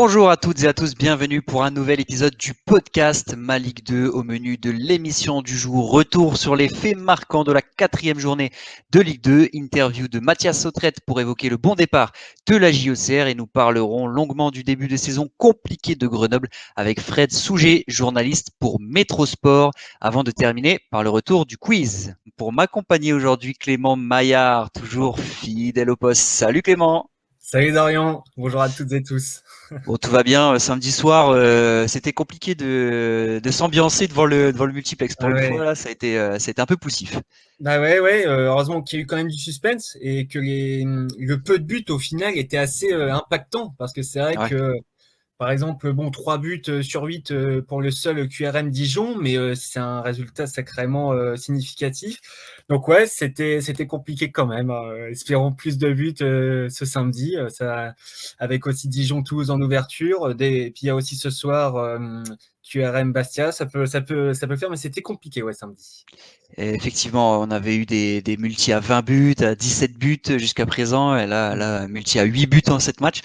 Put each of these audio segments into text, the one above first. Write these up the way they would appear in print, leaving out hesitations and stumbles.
Bonjour à toutes et à tous, bienvenue pour un nouvel épisode du podcast Ma Ligue 2 au menu de l'émission du jour. Retour sur les faits marquants de la 4e journée de Ligue 2, interview de Mathias Sautrette pour évoquer le bon départ de la JOCR et nous parlerons longuement du début de saison compliqué de Grenoble avec Fred Souget, journaliste pour Métrosport, avant de terminer par le retour du quiz. Pour m'accompagner aujourd'hui, Clément Maillard, toujours fidèle au poste. Salut Clément! Salut Dorian, bonjour à toutes et tous. Bon, tout va bien. Samedi soir, c'était compliqué de s'ambiancer devant le multiplex. Ah Pour une fois, ouais, là, ça a été un peu poussif. bah ouais, heureusement qu'il y a eu quand même du suspense et que le peu de buts au final était assez impactant parce que c'est vrai Ouais. que par exemple, bon, 3 buts sur 8 pour le seul QRM Dijon, mais c'est un résultat sacrément significatif. Donc ouais, c'était compliqué quand même, hein. Espérons plus de buts ce samedi, ça, avec aussi Dijon-Toulouse en ouverture. Puis il y a aussi ce soir QRM Bastia, ça peut faire, mais c'était compliqué, ouais, samedi. Et effectivement, on avait eu des multis à 20 buts, à 17 buts jusqu'à présent. Et là, un multi à 8 buts en 7 matchs.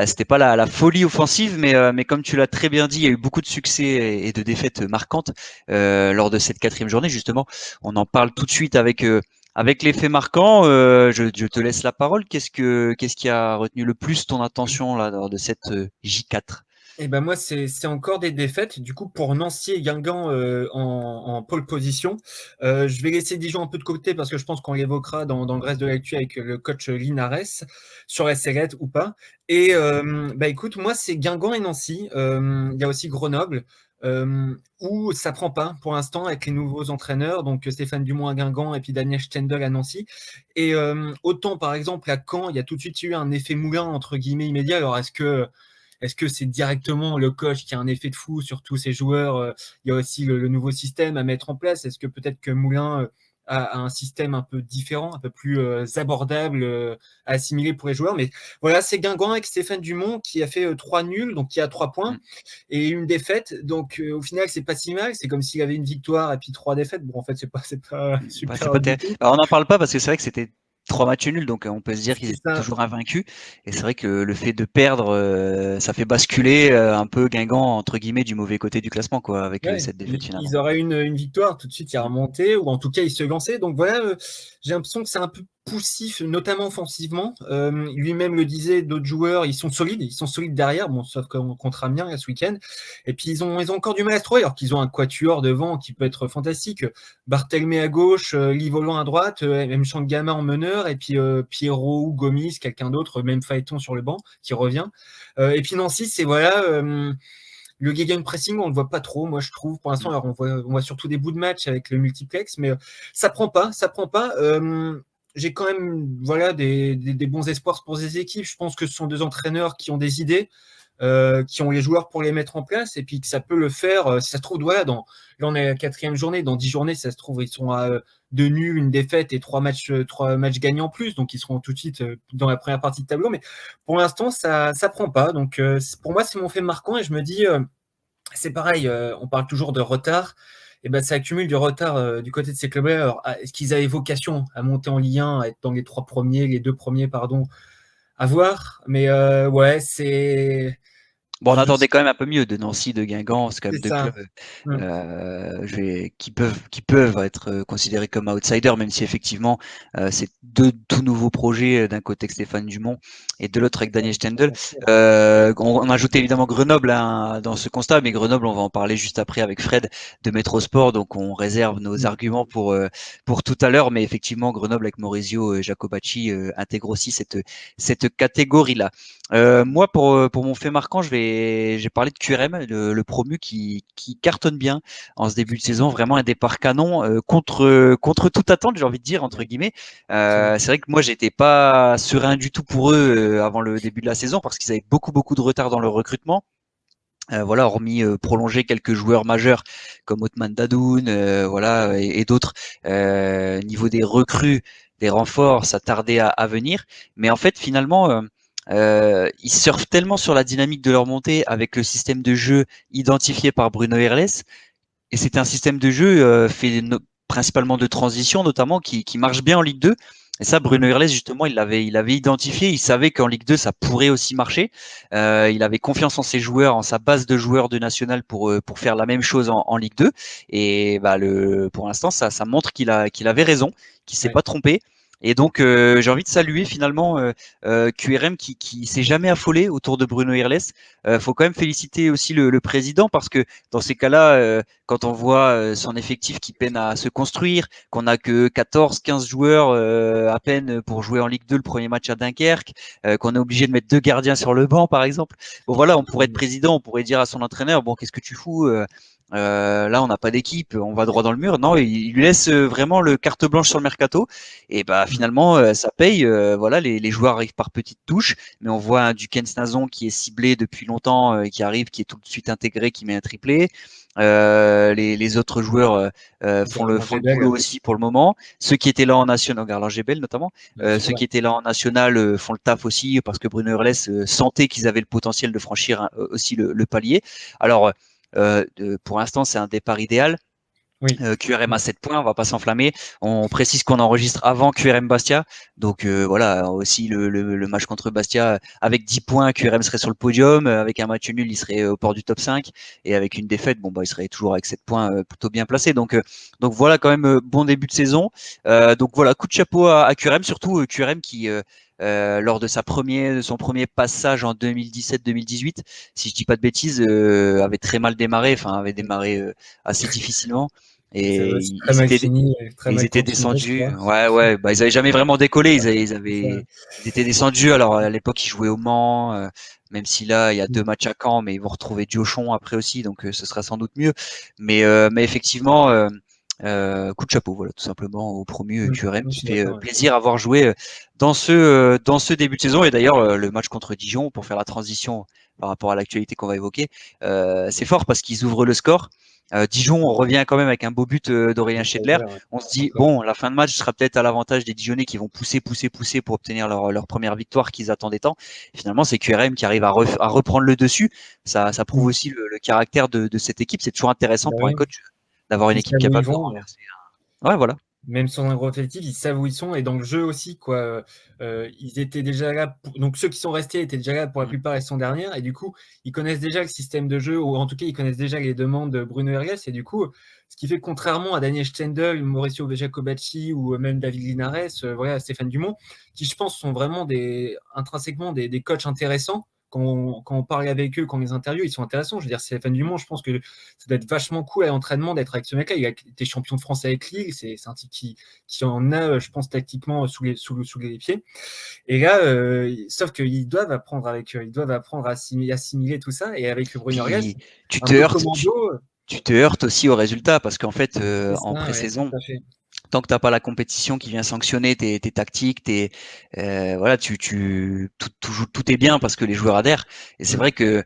C'était pas la folie offensive, mais comme tu l'as très bien dit, il y a eu beaucoup de succès et de défaites marquantes lors de cette 4e journée. Justement, on en parle tout de suite avec les faits marquants. Je te laisse la parole. Qu'est-ce qui a retenu le plus ton attention là lors de cette J4? Et ben moi, c'est encore des défaites. Du coup, pour Nancy et Guingamp en pole position, je vais laisser Dijon un peu de côté parce que je pense qu'on l'évoquera dans le reste de l'actu avec le coach Linares sur SRL ou pas. Et bah écoute, moi, c'est Guingamp et Nancy. Il y a aussi Grenoble. Où ça prend pas pour l'instant avec les nouveaux entraîneurs, donc Stéphane Dumont à Guingamp et puis Daniel Stendel à Nancy. Et autant par exemple à Caen, il y a tout de suite eu un effet moulin entre guillemets immédiat. Alors est-ce que c'est directement le coach qui a un effet de fou sur tous ses joueurs? Il y a aussi le nouveau système à mettre en place. Est-ce que peut-être que Moulin a un système un peu différent, un peu plus abordable à assimiler pour les joueurs? Mais voilà, c'est Guingamp avec Stéphane Dumont qui a fait 3 nuls, donc qui a 3 points, et une défaite. Donc au final, c'est pas si mal. C'est comme s'il avait une victoire et puis 3 défaites. Bon, en fait, c'est pas Bah, c'est pas super du terrible. tout. Alors, on n'en parle pas parce que c'est vrai que c'était 3 matchs nuls, donc on peut se dire qu'ils C'est étaient ça. toujours invaincus. Et c'est vrai que le fait de perdre, ça fait basculer un peu Guingamp entre guillemets du mauvais côté du classement, quoi, avec Ouais, cette défaite ils finalement. auraient une victoire, tout de suite ils remontaient, ou en tout cas ils se lançaient. Donc voilà, j'ai l'impression que c'est un peu poussif, notamment offensivement. Lui-même le disait, d'autres joueurs, ils sont solides derrière, bon, sauf contre Amiens ce week-end. Et puis ils ont encore du mal à se trouver, alors qu'ils ont un quatuor devant qui peut être fantastique. Barthelmé à gauche, Lee Volant à droite, même Changama en meneur, et puis Pierrot ou Gomis, quelqu'un d'autre, même Phaéton sur le banc qui revient. Et puis Nancy, c'est voilà. Le gegenpressing, on ne le voit pas trop, moi je trouve. Pour l'instant, Mm. alors on voit surtout des bouts de match avec le multiplex, mais ça prend pas, ça prend pas. J'ai quand même voilà des bons espoirs pour ces équipes. Je pense que ce sont deux entraîneurs qui ont des idées, qui ont les joueurs pour les mettre en place, et puis que ça peut le faire. Si ça se trouve, voilà, là on est à la 4e journée, dans 10 journées, ça se trouve, ils sont à 2 nuls, une défaite et 3 matchs gagnés en plus, donc ils seront tout de suite dans la première partie de tableau. Mais pour l'instant, ça prend pas. Donc pour moi, c'est mon fait marquant, et je me dis, c'est pareil, on parle toujours de retard. Et ben, ça accumule du retard du côté de ces clubs-là. Alors, est-ce qu'ils avaient vocation à monter en Ligue 1, à être dans les 3 premiers, les 2 premiers, pardon, à voir. Mais ouais, Bon, on attendait quand même un peu mieux de Nancy, de Guingamp. C'est quand même c'est deux ça. clubs qui peuvent être considérés comme outsiders, même si effectivement c'est deux tout nouveaux projets d'un côté avec Stéphane Dumont et de l'autre avec Daniel Stendel. On a ajouté évidemment Grenoble hein, dans ce constat, mais Grenoble, on va en parler juste après avec Fred de Métrosport, donc on réserve nos arguments pour tout à l'heure, mais effectivement Grenoble avec Maurizio Jacobacci intègre aussi cette catégorie-là. Moi, pour mon fait marquant, j'ai parlé de QRM, le promu qui cartonne bien en ce début de saison, vraiment un départ canon contre toute attente, j'ai envie de dire entre guillemets. C'est vrai que moi, j'étais pas serein du tout pour eux avant le début de la saison parce qu'ils avaient beaucoup de retard dans leur recrutement. Voilà, hormis prolonger quelques joueurs majeurs comme Othman Dadoun, voilà, et d'autres. Niveau des recrues, des renforts, ça tardait à venir. Mais en fait, finalement, ils surfent tellement sur la dynamique de leur montée avec le système de jeu identifié par Bruno Herles. Et c'est un système de jeu fait principalement de transition, notamment, qui marche bien en Ligue 2. Et ça, Bruno Irles, justement, il l'avait identifié. Il savait qu'en Ligue 2, ça pourrait aussi marcher. Il avait confiance en ses joueurs, en sa base de joueurs de national pour faire la même chose en Ligue 2. Et bah, pour l'instant, ça montre qu'il avait raison, qu'il s'est Ouais. pas trompé. Et donc, j'ai envie de saluer finalement QRM qui s'est jamais affolé autour de Bruno Irles. Faut quand même féliciter aussi le président parce que dans ces cas-là, quand on voit son effectif qui peine à se construire, qu'on a que 14-15 joueurs à peine pour jouer en Ligue 2 le premier match à Dunkerque, qu'on est obligé de mettre 2 gardiens sur le banc par exemple. Bon voilà, on pourrait être président, on pourrait dire à son entraîneur, bon qu'est-ce que tu fous là, on n'a pas d'équipe, on va droit dans le mur. Non, il lui laisse vraiment le carte blanche sur le mercato. Et bah finalement, ça paye. Voilà, les joueurs arrivent par petites touches, mais on voit un Duken Snazon qui est ciblé depuis longtemps, qui arrive, qui est tout de suite intégré, qui met un triplé. Les autres joueurs font le boulot aussi pour le moment. Ceux qui étaient là en national, Garland Gebel notamment, ceux qui étaient là en national font le taf aussi parce que Bruno Urles sentait qu'ils avaient le potentiel de franchir aussi le palier. Alors, pour l'instant, c'est un départ idéal. Oui. QRM à 7 points, on va pas s'enflammer. On précise qu'on enregistre avant QRM Bastia. Donc voilà, aussi le match contre Bastia, avec 10 points, QRM serait sur le podium. Avec un match nul, il serait au port du top 5. Et avec une défaite, bon bah il serait toujours avec 7 points plutôt bien placé. Donc voilà quand même bon début de saison. Donc voilà, coup de chapeau à QRM, surtout QRM qui lors de son premier passage en 2017-2018, si je dis pas de bêtises, avait très mal démarré, enfin avait démarré assez difficilement. Ça Et va aussi très ils mal étaient, fini, très ils mal étaient continué, je descendus. crois. Ouais, ouais. Bah, ils avaient jamais vraiment décollé. C'est ça. Ils étaient descendus. Alors à l'époque, ils jouaient au Mans. Même si là, il y a 2 matchs à Caen, mais ils vont retrouver Diochon après aussi, donc ce sera sans doute mieux. Mais effectivement, coup de chapeau, voilà, tout simplement au promu QRM Je qui suis fait d'accord. Ouais. plaisir à voir jouer dans ce début de saison. Et d'ailleurs, le match contre Dijon, pour faire la transition par rapport à l'actualité qu'on va évoquer, c'est fort parce qu'ils ouvrent le score. Dijon, on revient quand même avec un beau but d'Aurélien Schedler. Ouais, On se dit, encore. bon, la fin de match sera peut-être à l'avantage des Dijonnais qui vont pousser, pousser, pousser pour obtenir leur première victoire qu'ils attendaient tant. Et finalement, c'est QRM qui arrive à reprendre le dessus. Ça prouve aussi le caractère de cette équipe. C'est toujours intéressant Bah pour un oui. coach d'avoir une Ils équipe savent où ils capable de vont. renverser. Ouais, voilà. Même sans un gros effectif, ils savent où ils sont et dans le jeu aussi, quoi. Ils étaient déjà là. Donc ceux qui sont restés étaient déjà là pour la Mm. plupart la saison dernière et du coup, ils connaissent déjà le système de jeu ou en tout cas, ils connaissent déjà les demandes de Bruno Herges et du coup, ce qui fait que contrairement à Daniel Stendel, Mauricio Jacobacci ou même David Linares, voilà, Stéphane Dumont, qui je pense sont vraiment intrinsèquement des coachs intéressants. Quand on parle avec eux, quand on les interviewe, ils sont intéressants. Je veux dire, Stéphane Dumont, je pense que ça doit être vachement cool à l'entraînement d'être avec ce mec-là. Il a été champion de France avec Lille. C'est un type qui en a, je pense, tactiquement sous les pieds. Et là, sauf qu'ils doivent apprendre ils doivent apprendre à assimiler tout ça. Et avec le Bruno Orgas, Puis tu un te peu heurtes, tu, commando. tu te heurtes aussi au résultat parce qu'en fait, C'est en ça, ouais, pré-saison, tout à fait. tant que t'as pas la compétition qui vient sanctionner tes tactiques, voilà, tout est bien parce que les joueurs adhèrent. Et c'est vrai que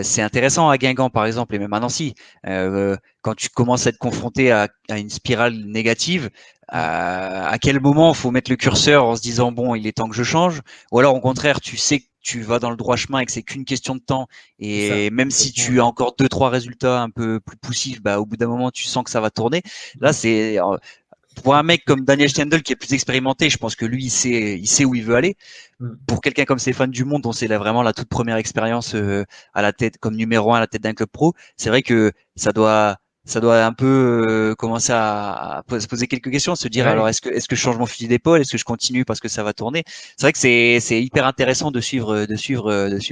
c'est intéressant à Guingamp par exemple et même à Nancy. Quand tu commences à être confronté à une spirale négative, à quel moment faut mettre le curseur en se disant bon, il est temps que je change, ou alors au contraire, tu sais que tu vas dans le droit chemin et que c'est qu'une question de temps. C'est ça, Et même si complètement. tu as encore 2, 3 résultats un peu plus poussifs, bah, au bout d'un moment, tu sens que ça va tourner. Là, Mm. c'est pour un mec comme Daniel Stendel qui est plus expérimenté, je pense que lui, il sait où il veut aller. Mm. Pour quelqu'un comme Stéphane Dumont, dont c'est vraiment la toute première expérience à la tête, comme numéro 1 à la tête d'un club pro, c'est vrai que ça doit un peu commencer à se poser quelques questions, se dire alors Ouais. est-ce que je change mon fusil d'épaule, est-ce que je continue parce que ça va tourner. C'est vrai que c'est hyper intéressant de suivre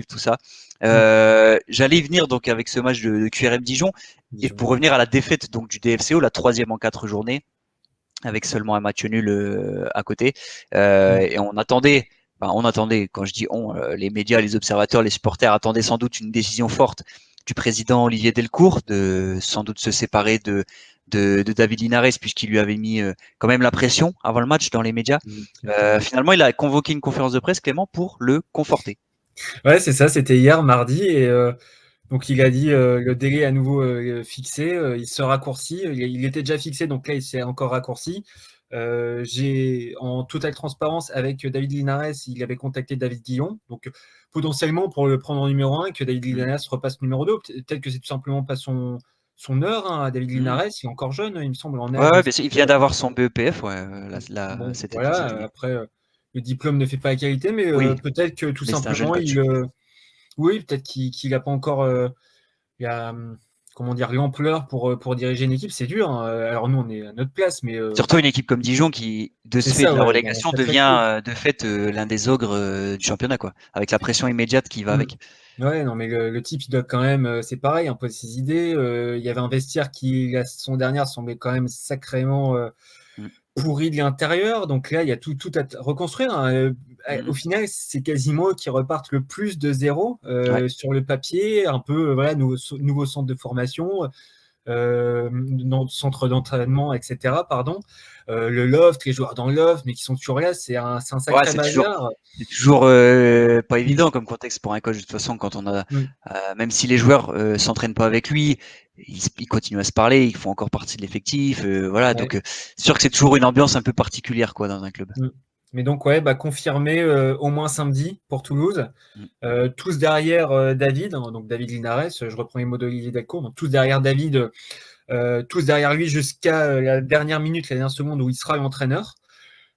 tout ça. Mm. J'allais y venir donc avec ce match de QRM Dijon et Disons. pour revenir à la défaite donc du DFCO, la troisième en 4 journées avec seulement un match nul à côté. Mm. Et on attendait, quand je dis on, les médias, les observateurs, les supporters attendaient sans doute une décision forte du président Olivier Delcourt de sans doute se séparer de David Linares puisqu'il lui avait mis quand même la pression avant le match dans les médias. Exactement. Finalement, il a convoqué une conférence de presse, Clément, pour le conforter. Ouais, c'est ça, c'était hier, mardi. Et donc, il a dit le délai est à nouveau fixé, il se raccourcit. Il était déjà fixé, donc là, il s'est encore raccourci. J'ai en totale transparence avec David Linares, il avait contacté David Guillon, donc potentiellement pour le prendre en numéro 1 et que David Mm. Linares repasse numéro 2. Peut-être que c'est tout simplement pas son son heure, hein, à David Mmh. Linares. Il est encore jeune, il me semble, en Ouais, âge ouais, aussi. bien sûr, il vient d'avoir son BEPF, ouais, Bon, cette voilà, année. après, le diplôme ne fait pas la qualité, mais Oui, peut-être que tout mais c'est un jeune simplement, coach. oui, peut-être qu'il a pas encore, comment dire, l'ampleur pour diriger une équipe. C'est dur, hein, alors nous, on est à notre place, mais Surtout une équipe comme Dijon qui, de c'est ce fait de ça, la ouais, dans un relégation, sacré club. devient de fait l'un des ogres du championnat, quoi, avec la pression immédiate qui va Mmh. avec. Ouais, non, mais le type, il doit quand même, c'est pareil, imposer ses idées. Il y avait un vestiaire qui, la saison dernière, semblait quand même sacrément Mm, pourri de l'intérieur. Donc là, il y a tout à reconstruire, hein. Au mm, final, c'est quasiment eux qui repartent le plus de zéro ouais. sur le papier, un peu, voilà, nouveau centre de formation, centre d'entraînement, etc. Pardon. Le loft, les joueurs dans le loft, mais qui sont toujours là, c'est un Ouais, sacré bazar. c'est toujours pas Mm, évident comme contexte pour un coach. De toute façon, quand on a, mm, même si les joueurs s'entraînent pas avec lui, ils continuent à se parler, ils font encore partie de l'effectif. Voilà, ouais. donc c'est sûr que c'est toujours une ambiance un peu particulière, quoi, dans un club. Mm. Mais donc, ouais, bah, confirmé au moins samedi pour Toulouse. Mm. Tous derrière David, hein, donc David Linares, je reprends les mots d'Olivier Delcourt, donc tous derrière David, tous derrière lui jusqu'à la dernière minute, la dernière seconde où il sera l'entraîneur.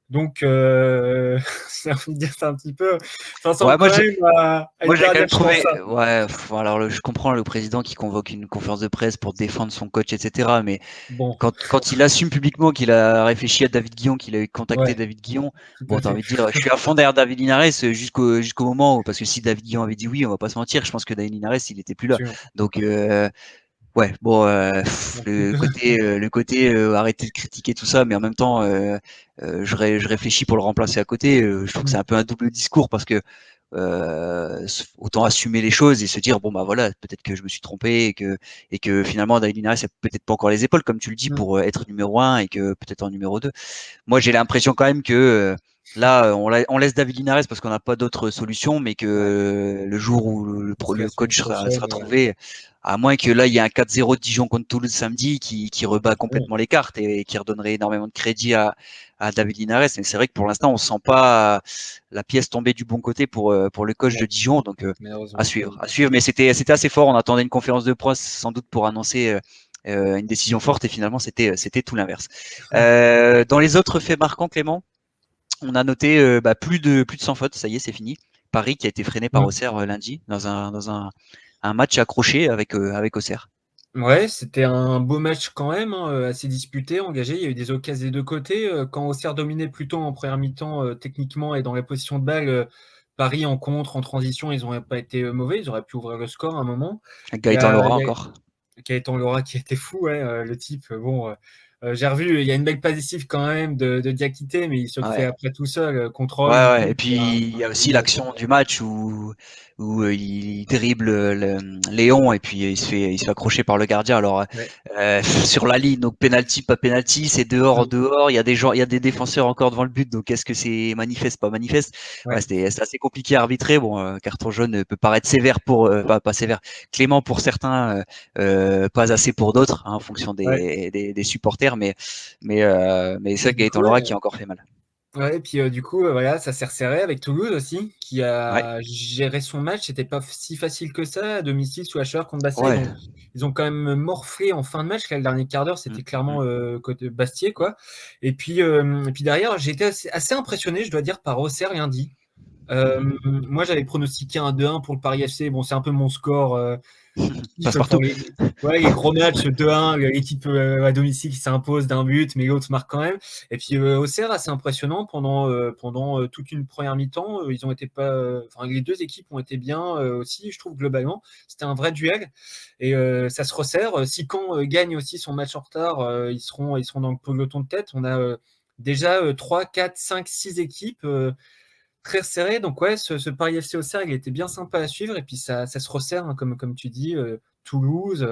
Donc, j'ai envie de dire, c'est un petit peu. Ça Ouais, ressemble quand même à moi, une j'ai quand dernière même chance, trouvé, ça. ouais, alors je comprends le président qui convoque une conférence de presse pour défendre son coach, etc. Mais Bon, quand il assume publiquement qu'il a réfléchi à David Guillon, qu'il a contacté ouais, David Guillon, tout bon, à t'as fait. envie de dire, je suis à fond derrière David Linares jusqu'au moment où, parce que si David Guillon avait dit oui, on va pas se mentir, je pense que David Linares, il était plus là. Absolument. Donc, ouais, bon, Donc, le côté arrêter de critiquer tout ça, mais en même temps, je réfléchis pour le remplacer à côté. Je trouve que c'est mm, un peu un double discours parce que autant assumer les choses et se dire bon bah voilà, peut-être que je me suis trompé et que finalement David Linares a peut-être pas encore les épaules comme tu le dis mm, pour être numéro un et que peut-être en numéro 2. Moi j'ai l'impression quand même que là on laisse David Linares parce qu'on n'a pas d'autre solution, mais que ouais, le jour où parce que la le semaine coach prochaine, sera trouvé, à moins que là il y ait un 4-0 de Dijon contre Toulouse samedi qui rebat bon, complètement les cartes et qui redonnerait énormément de crédit à David Linares. Mais c'est vrai que pour l'instant on sent pas la pièce tomber du bon côté pour le coach de non, Dijon. Donc à malheureusement. suivre, à suivre. Mais c'était assez fort. On attendait une conférence de presse sans doute pour annoncer une décision forte et finalement c'était tout l'inverse. Dans les autres faits marquants, Clément, on a noté plus de 100 fautes. Ça y est, c'est fini. Paris qui a été freiné par Mm. Auxerre lundi dans un match accroché avec Auxerre. Ouais, c'était un beau match quand même, hein, assez disputé, engagé. Il y a eu des occasions des deux côtés. Quand Auxerre dominait plutôt en première mi-temps, techniquement et dans la position de balle, Paris en contre, en transition, ils n'auraient pas été mauvais. Ils auraient pu ouvrir le score à un moment. Il y Gaëtan a, Laura il y a encore. Gaëtan Laura qui était fou, ouais, le type. Bon, j'ai revu, il y a une belle passe décisive quand même de Diakité, mais il se le fait Ouais. après tout seul, Ouais, contrôle, il ouais. coupe. Et puis il y a aussi Bon, l'action du match où il dribble Léon et puis il se fait accrocher par le gardien. Alors ouais. sur la ligne, donc penalty pas penalty, c'est Mm, dehors. Il y a des gens, il y a des défenseurs encore devant le but. Donc est-ce que c'est manifeste pas manifeste? Ouais, ouais. c'est assez compliqué à arbitrer. Bon, carton jaune peut paraître sévère pour pas sévère, clément pour certains, pas assez pour d'autres, hein, en fonction Ouais. des supporters. Mais Et ça, du coup, Gaëtan Laura qui a encore fait mal. ouais, et puis du coup, voilà, ça s'est resserré avec Toulouse aussi, qui Ouais, a géré son match. C'était pas si facile que ça à domicile sous Hacheur contre Bastia. ouais. Ils ont quand même morflé en fin de match. Là, le dernier quart d'heure, Mm, c'était mm. clairement côté Bastier, quoi. Et puis derrière, j'ai été assez impressionné, je dois dire, par Auxerre lundi. Mhm. Moi, j'avais pronostiqué un 2-1 pour le Paris FC. Bon, c'est un peu mon score. Passe Pour partout. les gros matchs 2-1, l'équipe à domicile qui s'impose d'un but, mais l'autre marque quand même. Et puis Auxerre, assez impressionnant pendant toute une première mi-temps. Ils ont été pas, enfin, les deux équipes ont été bien aussi, je trouve globalement. C'était un vrai duel et ça se resserre. Si Caen gagne aussi son match en retard, ils seront dans le peloton de tête. On a déjà 3, 4, 5, 6 équipes. Très serré. Donc, ouais, ce Paris FC Auxerre, il était bien sympa à suivre. Et puis, ça se resserre, hein, comme tu dis. Toulouse,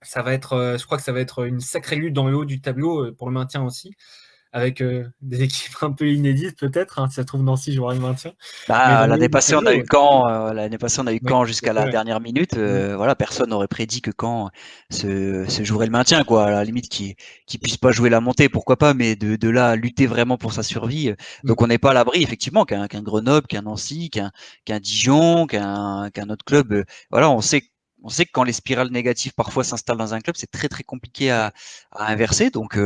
ça va être, je crois que ça va être une sacrée lutte dans le haut du tableau pour le maintien aussi, avec des équipes un peu inédites peut-être, hein, si ça se trouve Nancy jouera le maintien, mais Bah, dans le haut l'année du passée, on a tableau, eu ouais. Caen. L'année passée, on a eu Oui, Caen tout à jusqu'à fait, la ouais. dernière minute. Mm, Voilà, personne n'aurait prédit que Caen se jouerait le maintien, quoi. À la limite, qui puisse pas jouer la montée, pourquoi pas, mais de là à lutter vraiment pour sa survie. mm, Donc, on n'est pas à l'abri, effectivement, qu'un Grenoble, qu'un Nancy, qu'un Dijon, qu'un autre club. Voilà, on sait. on sait que quand les spirales négatives parfois s'installent dans un club, c'est très très compliqué à inverser. Donc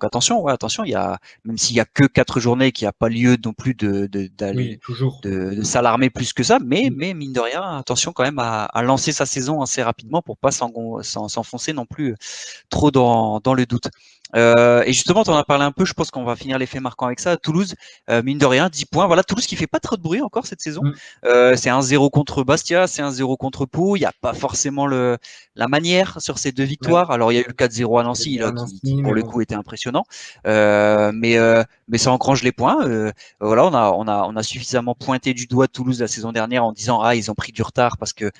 attention, ouais, attention. Il y a, même s'il y a que 4 journées, qu'il n'y a pas lieu non plus Oui, toujours. de s'alarmer plus que ça, Mm. mais mine de rien, attention quand même à lancer sa saison assez rapidement pour pas s'enfoncer non plus trop dans le doute. Et justement, tu en as parlé un peu, je pense qu'on va finir les faits marquants avec ça. Toulouse, mine de rien, 10 points. Voilà, Toulouse qui fait pas trop de bruit encore cette saison. Mm. C'est 1-0 contre Bastia, c'est 1-0 contre Pau. Il n'y a pas forcément la manière sur ces deux Ouais. victoires. Alors, il y a eu le 4-0 à Nancy, là, qui Nancy, pour mais le bon. coup était impressionnant. Mais ça engrange les points. Voilà, on a suffisamment pointé du doigt Toulouse la saison dernière en disant ils ont pris du retard parce que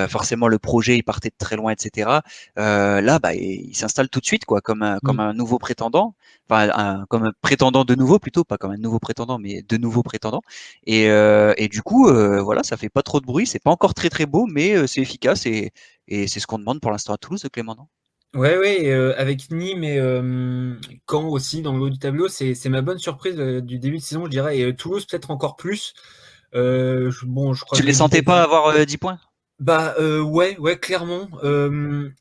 forcément le projet il partait de très loin, etc. Là, il s'installe tout de suite quoi, comme Mm. un nouveau prétendant, comme un prétendant de nouveau plutôt, pas comme un nouveau prétendant, mais de nouveaux prétendants. Et du coup, voilà, ça fait pas trop de bruit, c'est pas encore très très beau, mais c'est efficace et c'est ce qu'on demande pour l'instant à Toulouse, Clément. Non. Ouais, ouais, avec Nîmes et Caen aussi dans le haut du tableau, c'est ma bonne surprise du début de saison, je dirais. Et Toulouse peut-être encore plus. Bon, je crois Tu que je les l'ai déjà sentais pas dit. avoir 10 points? Bah ouais, ouais, clairement.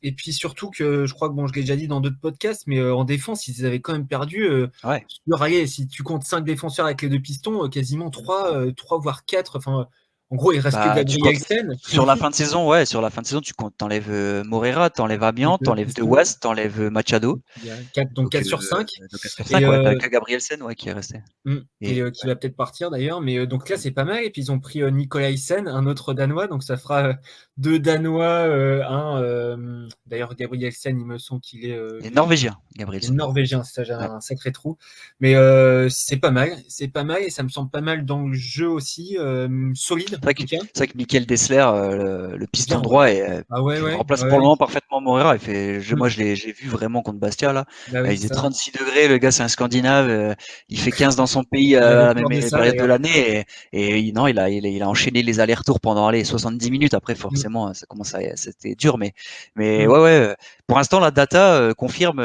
Et puis surtout que je crois que bon, je l'ai déjà dit dans d'autres podcasts, mais en défense, ils avaient quand même perdu. Ouais. Allez, si tu comptes 5 défenseurs avec les deux pistons, quasiment 3 voire 4. Enfin, en gros, il reste que Tu comptes Gabrielsen. sur la fin de saison, ouais, sur la fin de saison, tu comptes, t'enlèves Morera, t'enlèves Les Amiens, deux t'enlèves De pistons. Was, t'enlèves Machado. Il y a 4, donc Donc, 4 sur 5. 4 sur Et 5, ouais, t'as que Gabrielsen, ouais, qui est resté. Et qui va peut-être partir d'ailleurs. Mais donc là, c'est pas mal. Et puis ils ont pris Nikolaisen, un autre Danois. Donc ça fera 2 Danois, d'ailleurs, Gabrielsen, il me semble qu'il est, et Norvégien, il est Gabrielsen. norvégien, c'est ça, j'ai Ouais. un sacré trou. Mais c'est pas mal. C'est pas mal et ça me semble pas mal dans le jeu aussi. Solide, en tout cas. C'est vrai que Michael Dessler, le piston Bien, ouais. droit, Ah ouais, il ouais, remplace pour le ouais. moment parfaitement Morera. Moi, Mm. j'ai vu vraiment contre Bastia, là. Bah oui, Il c'est faisait ça. 36 degrés, le gars, c'est un Scandinave. Il fait 15 dans son pays Il à avait la peur même de ça période de d'ailleurs. l'année. Non, il a enchaîné les allers-retours pendant, 70 minutes. Après, Mm. forcément, c'était dur. Mais Mm. ouais, ouais. Pour l'instant, la data confirme,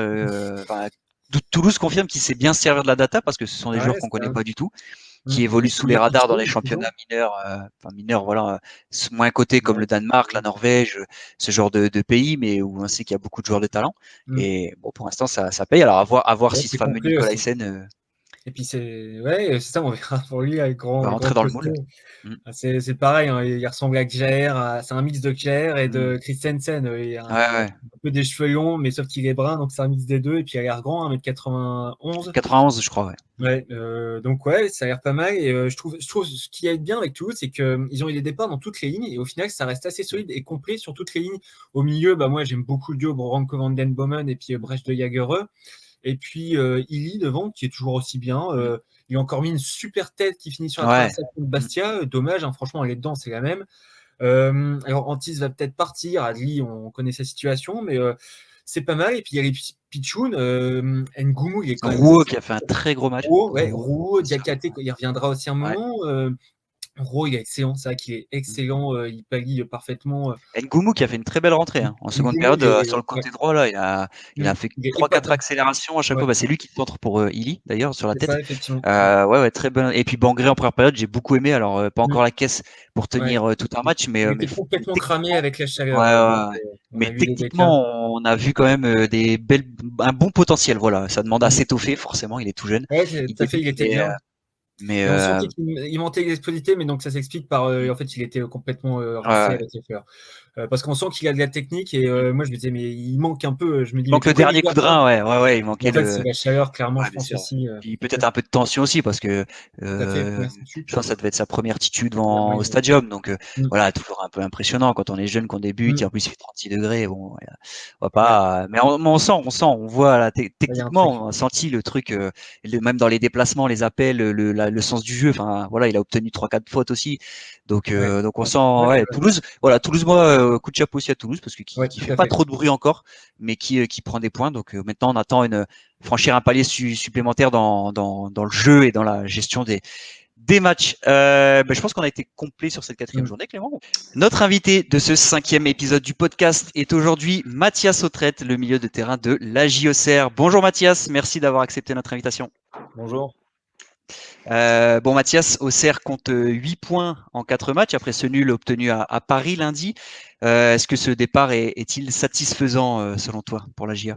Toulouse confirme qu'il sait bien se servir de la data parce que ce sont des joueurs Ouais, qu'on c'est connaît ça. pas du tout Mm. qui évoluent sous les Bien radars dans pitché, les championnats toujours. mineurs, mineurs, voilà, moins cotés comme Ouais. le Danemark, la Norvège, ce genre de pays, mais où on sait qu'il y a beaucoup de joueurs de talent. Mm. Et bon, pour l'instant, ça paye. Alors, à voir Ouais, si ce c'est fameux complet aussi. Nicolaisen Et puis c'est ouais, c'est ça, on verra pour lui avec va grand rentrer dans le moule. costaud. Mm. Ah, c'est pareil, hein, il ressemble à Kjaer, c'est un mix de Kjaer et Mm. de Christensen. Il a Ouais, ouais. un peu des cheveux longs, mais sauf qu'il est brun, donc c'est un mix des deux. Et puis il a l'air grand, 1m91. 91, je crois, ouais. Ouais, donc ouais, ça a l'air pas mal. Et je trouve ce qui est bien avec Toulouse, c'est qu'ils ont eu des départs dans toutes les lignes. Et au final, ça reste assez solide et complet sur toutes les lignes. Au milieu, bah moi j'aime beaucoup le duo Branco van den Bomen et puis Brecht de Jagereux. Et puis Illy devant, qui est toujours aussi bien. Mm. Il a encore mis une super tête qui finit sur la Ouais. traversée de Mm. Bastia. Dommage, hein, franchement, elle est dedans, c'est la même. Alors Antis va peut-être partir. Adli, on connaît sa situation, mais c'est pas mal. Et puis il y a les Pichoun. Ngoumou, il est quand même Rouault qui a fait un très gros match. gros. Ouais, Rouault, Rouault, bien sûr. Diakité, il reviendra aussi un Ouais. moment. Rouault, il est excellent. C'est vrai qu'il est Mm. excellent. Il pallie parfaitement. Ngoumou qui a fait une très belle rentrée hein. En seconde Ngoumou, période sur le ouais, côté droit là, il a fait il est 3-4 épatant. accélérations à chaque Ouais, fois. C'est lui qui centre pour Illy d'ailleurs sur la c'est tête. ça, effectivement. Ouais, ouais, très bon. Et puis Bangré en première période, j'ai beaucoup aimé. Alors pas Mm. encore la caisse pour Ouais. tenir tout un match, Il mais était complètement cramé techniquement, avec la ouais, chaleur. Donc, ouais, ouais. on Mais a vu les éclats. techniquement, on a vu quand même un bon potentiel. Voilà, ça demande à Mm. s'étoffer forcément. Il est tout jeune, Ouais, il tout à fait, débute, il était bien. mais Et on sentait qu'il manquait d'explosivité, mais donc ça s'explique par. En fait, il était complètement ouais, rincé ouais. avec les fleurs. Parce qu'on sent qu'il a de la technique et moi je me disais, mais il manque un peu. Je me dis, Il mais manque le pourquoi il y dernier va coup de pas? rein, ouais, ouais, ouais. Il Et manquait en fait, c'est le. la chaleur, clairement, Ouais, je bien pense sûr. aussi. Puis peut-être un peu de tension aussi parce que Tout à fait, euh, ouais, c'est chute. je pense que ça devait être sa première attitude Il y a au moyen. stadium. Donc Mm. voilà, toujours un peu impressionnant quand on est jeune, qu'on débute. Et Mm. en plus, il fait 36 degrés. Bon, ouais, on va Ouais, pas. Mais on sent, on voit là, il y a un truc. techniquement, on a senti le truc, même dans les déplacements, les appels, le sens du jeu. Enfin, voilà, il a obtenu 3-4 fautes aussi. Ouais, Donc on sent, ouais, ouais, ouais, Toulouse. Voilà, Toulouse, moi, coup de chapeau aussi à Toulouse parce que ouais, qui tout fait à pas fait. trop de bruit encore, mais qui prend des points. Donc maintenant, on attend franchir un palier supplémentaire dans le jeu et dans la gestion des matchs. Je pense qu'on a été complet sur cette quatrième Mm. journée, Clément. Notre invité de ce 5e épisode du podcast est aujourd'hui Mathias Autrette, le milieu de terrain de la JOCR. Bonjour Mathias, merci d'avoir accepté notre invitation. Bonjour. Bon, Mathias, Auxerre compte 8 points en 4 matchs après ce nul obtenu à Paris lundi. Est-ce que ce départ est-il satisfaisant selon toi pour la GIA?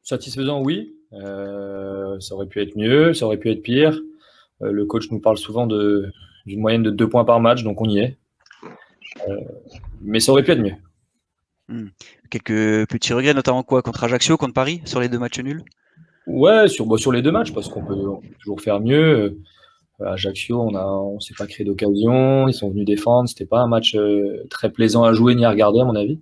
Satisfaisant, oui. Ça aurait pu être mieux, ça aurait pu être pire. Le coach nous parle souvent d'une moyenne de 2 points par match, donc on y est. Mais ça aurait pu être mieux. Quelques petits regrets, notamment quoi? Contre Ajaccio, contre Paris, sur les 2 matchs nuls? Ouais, sur les 2 matchs, parce qu'on peut toujours faire mieux. Ajaccio, on s'est pas créé d'occasion, ils sont venus défendre, c'était pas un match très plaisant à jouer ni à regarder à mon avis.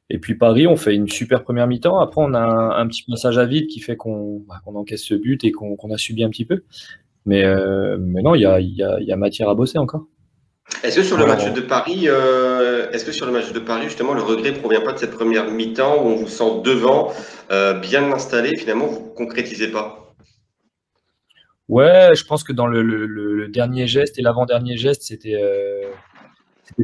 Et puis Paris, on fait une super première mi-temps. Après, on a un petit passage à vide qui fait qu'on encaisse ce but et qu'on a subi un petit peu. Mais non, il y a matière à bosser encore. Est-ce que sur le match de Paris, justement, le regret provient pas de cette première mi-temps où on vous sent devant, bien installé, finalement, vous concrétisez pas? Ouais, je pense que dans le dernier geste et l'avant-dernier geste, c'était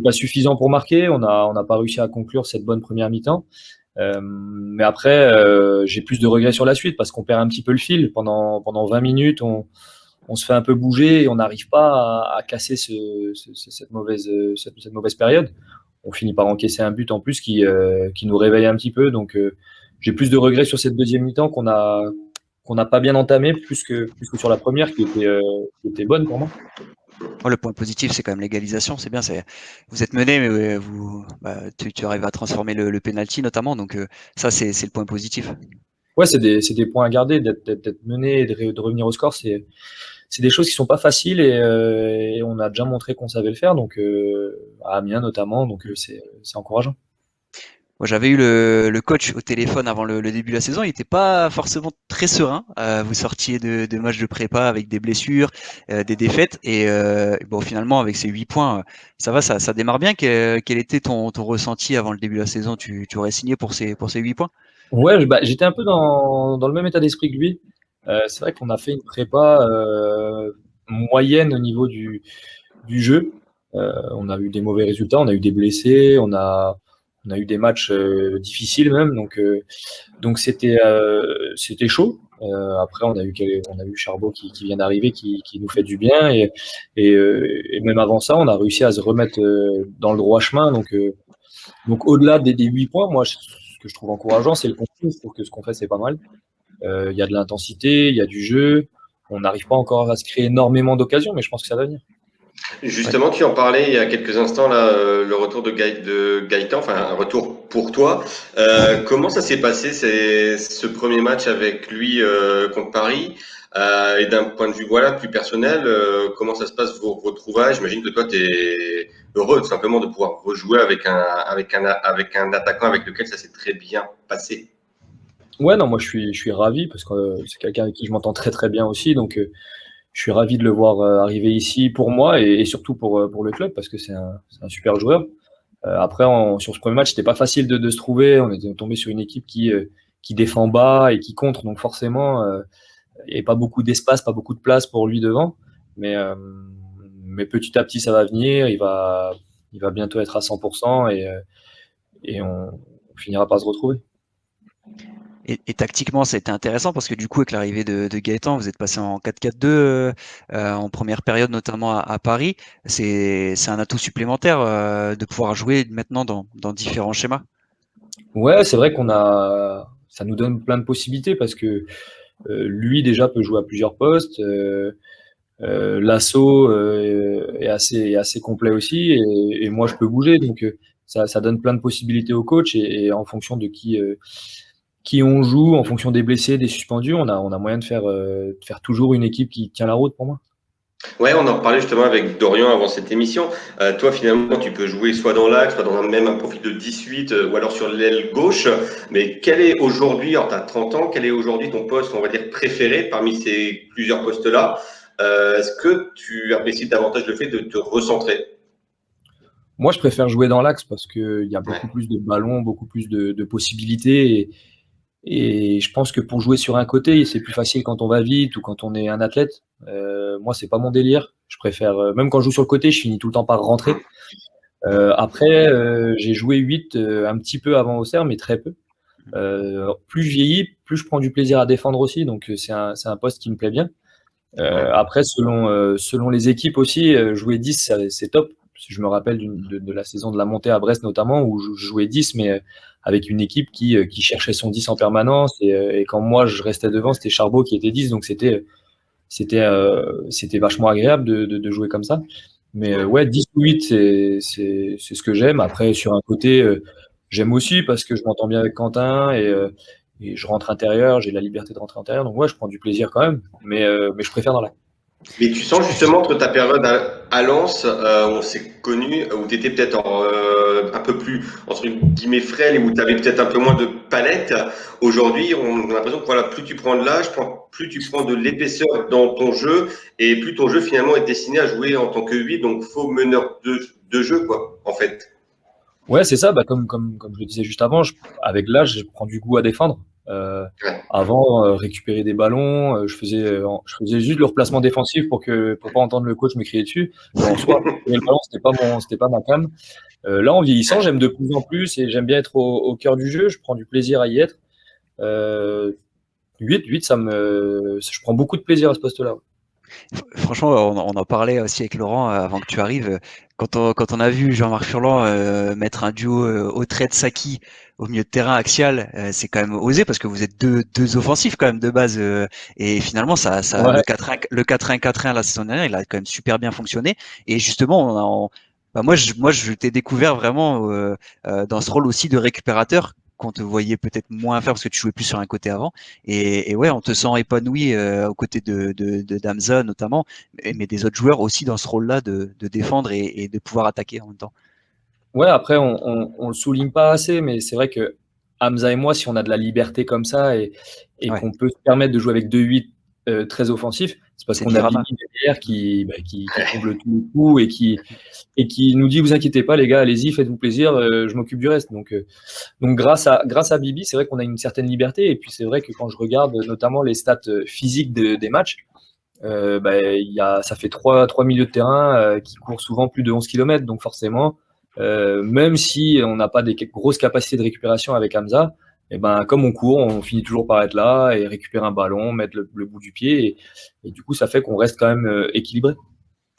pas suffisant pour marquer. On n'a pas réussi à conclure cette bonne première mi-temps. Mais après, j'ai plus de regrets sur la suite parce qu'on perd un petit peu le fil. Pendant 20 minutes, on se fait un peu bouger et on n'arrive pas à casser cette mauvaise période. On finit par encaisser un but en plus qui nous réveille un petit peu. Donc, j'ai plus de regrets sur cette deuxième mi-temps qu'on n'a pas bien entamé plus que sur la première qui était bonne pour moi. Le point positif, c'est quand même l'égalisation, c'est bien. Vous êtes mené, mais tu arrives à transformer le penalty notamment, donc ça, c'est le point positif. Ouais, c'est des points à garder, d'être mené et de revenir au score. C'est des choses qui sont pas faciles et on a déjà montré qu'on savait le faire, donc à Amiens notamment, donc c'est encourageant. Moi, j'avais eu le coach au téléphone avant le début de la saison. Il n'était pas forcément très serein. Vous sortiez de matchs de prépa avec des blessures, des défaites. Et bon, finalement, avec ces 8 points, ça va, ça démarre bien. Quel était ton ressenti avant le début de la saison? Tu aurais signé pour ces 8 points? Ouais, j'étais un peu dans le même état d'esprit que lui. C'est vrai qu'on a fait une prépa moyenne au niveau du jeu. On a eu des mauvais résultats, on a eu des blessés, on a eu des matchs difficiles même, donc c'était chaud. Après, on a eu Charbot qui vient d'arriver, qui nous fait du bien, et même avant ça, on a réussi à se remettre dans le droit chemin. Donc au-delà des 8 points, moi, ce que je trouve encourageant, c'est le contenu. Je trouve que ce qu'on fait, c'est pas mal. Il y a de l'intensité, il y a du jeu. On n'arrive pas encore à se créer énormément d'occasions, mais je pense que ça va venir. Justement, tu en parlais il y a quelques instants, là, le retour de Gaëtan, enfin un retour pour toi. Comment ça s'est passé ce premier match avec lui contre Paris? Et d'un point de vue plus personnel, comment ça se passe vos retrouvailles? J'imagine que toi, tu es heureux tout simplement de pouvoir rejouer avec un attaquant avec lequel ça s'est très bien passé. Ouais, non, moi je suis ravi parce que c'est quelqu'un avec qui je m'entends très très bien aussi, donc je suis ravi de le voir arriver ici pour moi et surtout pour le club parce que c'est un super joueur. Après, sur ce premier match, c'était pas facile de se trouver. On était tombé sur une équipe qui défend bas et qui contre, donc forcément, il n'y avait pas beaucoup d'espace, pas beaucoup de place pour lui devant. Mais petit à petit, ça va venir. Il va bientôt être à 100% et on finira par se retrouver. Et tactiquement, ça a été intéressant parce que du coup, avec l'arrivée de Gaëtan, vous êtes passé en 4-4-2 en première période, notamment à Paris. C'est un atout supplémentaire de pouvoir jouer maintenant dans différents schémas. Ouais, c'est vrai ça nous donne plein de possibilités parce que lui déjà peut jouer à plusieurs postes. L'assaut est assez complet aussi et moi je peux bouger, donc ça donne plein de possibilités au coach et en fonction de qui on joue, en fonction des blessés, des suspendus, on a moyen de faire toujours une équipe qui tient la route pour moi. Ouais, on en parlait justement avec Dorian avant cette émission. Toi, finalement, tu peux jouer soit dans l'axe, soit dans un profil de 18, ou alors sur l'aile gauche. Mais quel est aujourd'hui, alors tu as 30 ans, quel est aujourd'hui ton poste, on va dire, préféré parmi ces plusieurs postes-là? Est-ce que tu apprécies davantage le fait de te recentrer? Moi, je préfère jouer dans l'axe parce qu'il y a Ouais. beaucoup plus de ballons, beaucoup plus de possibilités. Et je pense que pour jouer sur un côté, c'est plus facile quand on va vite ou quand on est un athlète. Moi, c'est pas mon délire. Je préfère, même quand je joue sur le côté, je finis tout le temps par rentrer. Après, j'ai joué 8 un petit peu avant Auxerre, mais très peu. Plus je vieillis, plus je prends du plaisir à défendre aussi. Donc, c'est un poste qui me plaît bien. Après, selon les équipes aussi, jouer 10, c'est top. Je me rappelle de la saison de la montée à Brest notamment, où je jouais 10, mais avec une équipe qui cherchait son 10 en permanence. Et quand moi, je restais devant, c'était Charbot qui était 10, donc c'était vachement agréable de jouer comme ça. Mais ouais, 10 ou 8, c'est ce que j'aime. Après, sur un côté, j'aime aussi parce que je m'entends bien avec Quentin et je rentre intérieur, j'ai la liberté de rentrer intérieur. Donc ouais, je prends du plaisir quand même, mais je préfère dans la. Mais tu sens justement entre ta période à Lens, où on s'est connu, où tu étais peut-être un peu plus, entre guillemets, frêle et où tu avais peut-être un peu moins de palette. Aujourd'hui, on a l'impression que voilà, plus tu prends de l'âge, plus tu prends de l'épaisseur dans ton jeu et plus ton jeu finalement est destiné à jouer en tant que 8, donc faux meneur de jeu, quoi, en fait. Ouais, c'est ça. Bah, comme je le disais juste avant, avec l'âge, je prends du goût à défendre. Ouais. Avant, récupérer des ballons, je faisais juste le replacement défensif pour pas entendre le coach me crier dessus. Mais en soi, récupérer le ballon, c'était pas ma came. Là, en vieillissant, j'aime de plus en plus et j'aime bien être au cœur du jeu. Je prends du plaisir à y être. 8, je prends beaucoup de plaisir à ce poste-là. Franchement, on en parlait aussi avec Laurent avant que tu arrives. Quand on a vu Jean-Marc Furlan mettre un duo Autrette-Saki au milieu de terrain axial, c'est quand même osé parce que vous êtes deux offensifs quand même de base. Et finalement, Ouais. le 4-1-4-1 la saison dernière, il a quand même super bien fonctionné. Et justement, bah moi, je t'ai découvert vraiment dans ce rôle aussi de récupérateur qu'on te voyait peut-être moins faire parce que tu jouais plus sur un côté avant. Et ouais, on te sent épanoui aux côtés de Damza notamment, mais des autres joueurs aussi dans ce rôle-là de défendre et de pouvoir attaquer en même temps. Ouais, après, on le souligne pas assez, mais c'est vrai que Hamza et moi, si on a de la liberté comme ça et Ouais, qu'on peut se permettre de jouer avec 2-8 très offensifs, c'est parce c'est qu'on a Birama. Bibi derrière qui comble tous les coups et qui nous dit, vous inquiétez pas, les gars, allez-y, faites-vous plaisir, je m'occupe du reste. Donc grâce à Bibi, c'est vrai qu'on a une certaine liberté. Et puis c'est vrai que quand je regarde notamment les stats physiques des matchs, ça fait trois milieux de terrain qui courent souvent plus de 11 km. Donc forcément, même si on n'a pas des grosses capacités de récupération avec Hamza, et ben, comme on court, on finit toujours par être là et récupérer un ballon, mettre le bout du pied. Et du coup, ça fait qu'on reste quand même équilibré.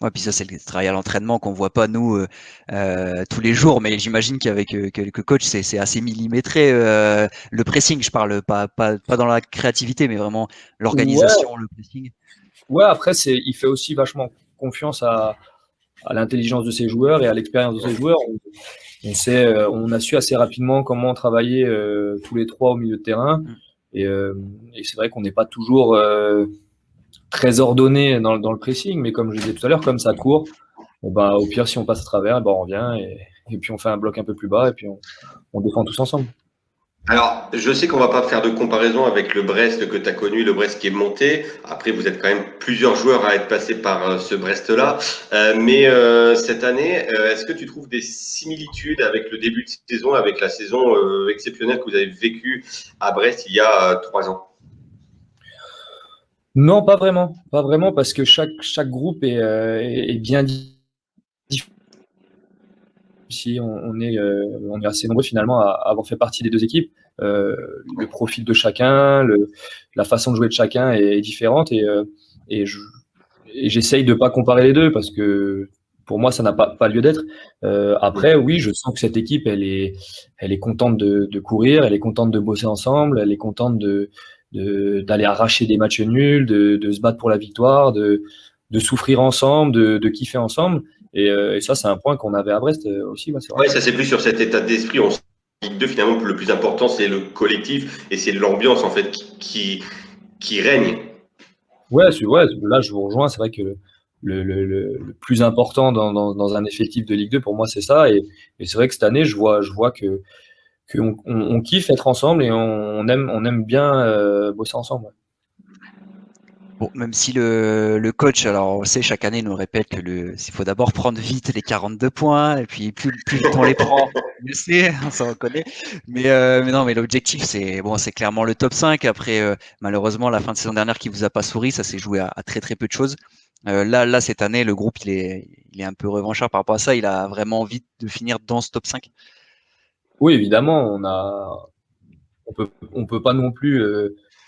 Ouais, puis ça, c'est le travail à l'entraînement qu'on voit pas nous tous les jours, mais j'imagine qu'avec quelques coachs, c'est assez millimétré. Le pressing, je parle pas dans la créativité, mais vraiment Ouais, l'organisation, le pressing. ouais, après, il fait aussi vachement confiance à l'intelligence de ses joueurs et à l'expérience de ses joueurs. On a su assez rapidement comment travailler tous les trois au milieu de terrain. Mm. Et c'est vrai qu'on n'est pas toujours très ordonné dans le pressing, mais comme je disais tout à l'heure, comme ça court, au pire, si on passe à travers, on revient et puis on fait un bloc un peu plus bas et puis on défend tous ensemble. Alors, je sais qu'on va pas faire de comparaison avec le Brest que tu as connu, le Brest qui est monté. Après, vous êtes quand même plusieurs joueurs à être passés par ce Brest-là. Mais cette année, est-ce que tu trouves des similitudes avec le début de saison, avec la saison exceptionnelle que vous avez vécue à Brest il y a 3 ans? Non, pas vraiment. Pas vraiment, parce que chaque groupe est bien différent. Si on est assez nombreux finalement à avoir fait partie des deux équipes. Le profil de chacun, la façon de jouer de chacun est différente et j'essaye de pas comparer les deux parce que pour moi ça n'a pas lieu d'être. Après oui, je sens que cette équipe elle est contente de courir, elle est contente de bosser ensemble, elle est contente d'aller arracher des matchs nuls, de se battre pour la victoire, de souffrir ensemble, de kiffer ensemble. Et ça, c'est un point qu'on avait à Brest aussi, c'est vrai. Ouais, ça c'est plus sur cet état d'esprit. On sait que Ligue 2, finalement, le plus important, c'est le collectif et c'est l'ambiance en fait qui règne. Ouais, là, je vous rejoins. C'est vrai que le plus important dans un effectif de Ligue 2, pour moi, c'est ça. Et c'est vrai que cette année, je vois qu'on kiffe être ensemble et on aime bien bosser ensemble. Ouais. Bon, même si le coach, alors on sait, chaque année, il nous répète que il faut d'abord prendre vite les 42 points, et puis plus vite on les prend, mieux c'est, on s'en reconnaît. Mais non, mais l'objectif, c'est clairement le top 5. Après, malheureusement, la fin de saison dernière qui vous a pas souri, ça s'est joué à très très peu de choses. Là, cette année, le groupe, il est un peu revanchard par rapport à ça. Il a vraiment envie de finir dans ce top 5. Oui, évidemment, on peut pas non plus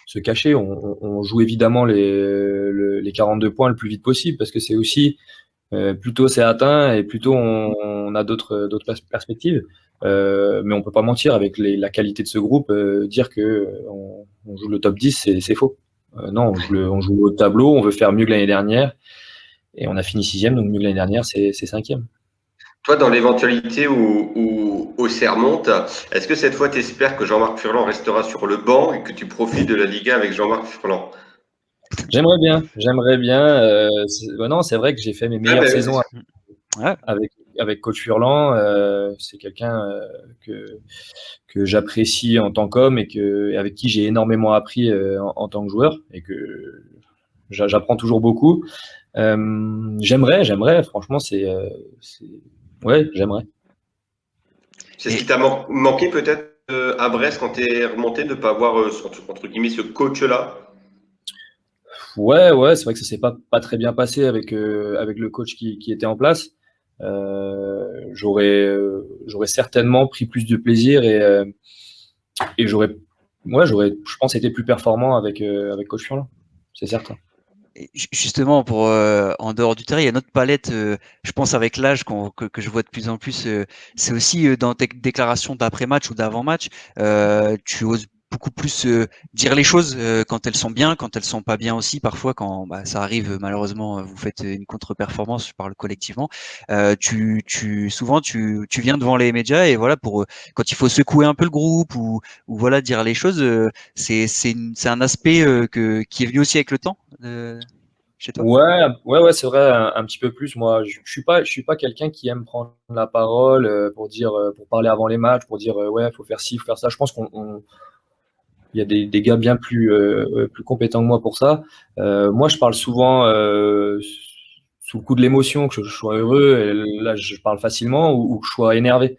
se cacher. On joue évidemment les 42 points le plus vite possible parce que c'est aussi plus tôt c'est atteint et plus tôt on a d'autres perspectives. Mais on peut pas mentir avec la qualité de ce groupe, dire que on joue le top 10, c'est faux. Non, on joue au tableau, on veut faire mieux que l'année dernière et on a fini 6e, donc mieux que l'année dernière, c'est 5e. Toi, dans l'éventualité où Auxerre monte, est-ce que cette fois tu espères que Jean-Marc Furlan restera sur le banc et que tu profites de la Ligue 1 avec Jean-Marc Furlan? J'aimerais bien. Non, c'est vrai que j'ai fait mes meilleures saisons avec coach Furlan. C'est quelqu'un que j'apprécie en tant qu'homme et avec qui j'ai énormément appris en tant que joueur et que j'apprends toujours beaucoup. J'aimerais. Franchement, ouais, j'aimerais. C'est ce qui t'a manqué peut-être à Brest quand tu es remonté, de ne pas avoir entre guillemets ce coach-là? Ouais, c'est vrai que ça s'est pas très bien passé avec le coach qui était en place. J'aurais certainement pris plus de plaisir et j'aurais, je pense, été plus performant avec coach Furlan, c'est certain. Et justement, en dehors du terrain, il y a une autre palette, je pense avec l'âge que je vois de plus en plus, c'est aussi dans tes déclarations d'après-match ou d'avant-match, tu oses beaucoup plus dire les choses quand elles sont bien, quand elles sont pas bien aussi, parfois quand ça arrive malheureusement, vous faites une contre-performance, je parle collectivement, souvent tu viens devant les médias et voilà quand il faut secouer un peu le groupe ou voilà dire les choses, c'est un aspect qui est venu aussi avec le temps chez toi? Ouais, c'est vrai, un petit peu plus. Moi, je suis pas quelqu'un qui aime prendre la parole pour parler avant les matchs, pour dire ouais, faut faire ci, faut faire ça. Je pense il y a des gars bien plus compétents que moi pour ça. Moi, je parle souvent sous le coup de l'émotion, que je sois heureux, et là, je parle facilement, ou que je sois énervé.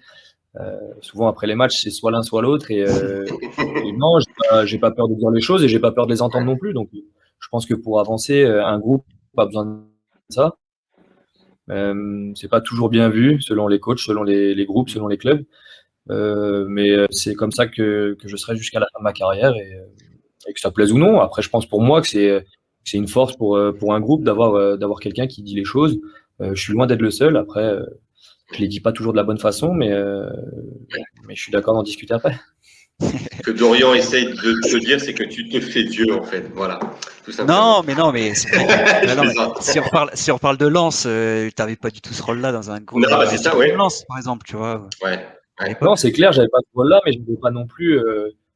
Souvent, après les matchs, c'est soit l'un, soit l'autre. Et non, j'ai pas peur de dire les choses et j'ai pas peur de les entendre non plus. Donc, je pense que pour avancer, un groupe n'a pas besoin de ça. C'est pas toujours bien vu selon les coachs, selon les groupes, selon les clubs. Mais c'est comme ça que je serai jusqu'à la fin de ma carrière et que ça plaise ou non. Après, je pense pour moi que c'est une force pour un groupe d'avoir quelqu'un qui dit les choses. Je suis loin d'être le seul. Après, je les dis pas toujours de la bonne façon, mais je suis d'accord d'en discuter après. Ce que Dorian essaye de te dire, c'est que tu te fais vieux, en fait. Voilà, tout simplement. Non, mais c'est vrai que, si on parle de Lens, tu n'avais pas du tout ce rôle-là dans un groupe. Non, c'est ça, ouais. Lens, par exemple, tu vois. Ouais. Non, c'est clair, j'avais pas ce rôle-là, mais je n'avais pas non plus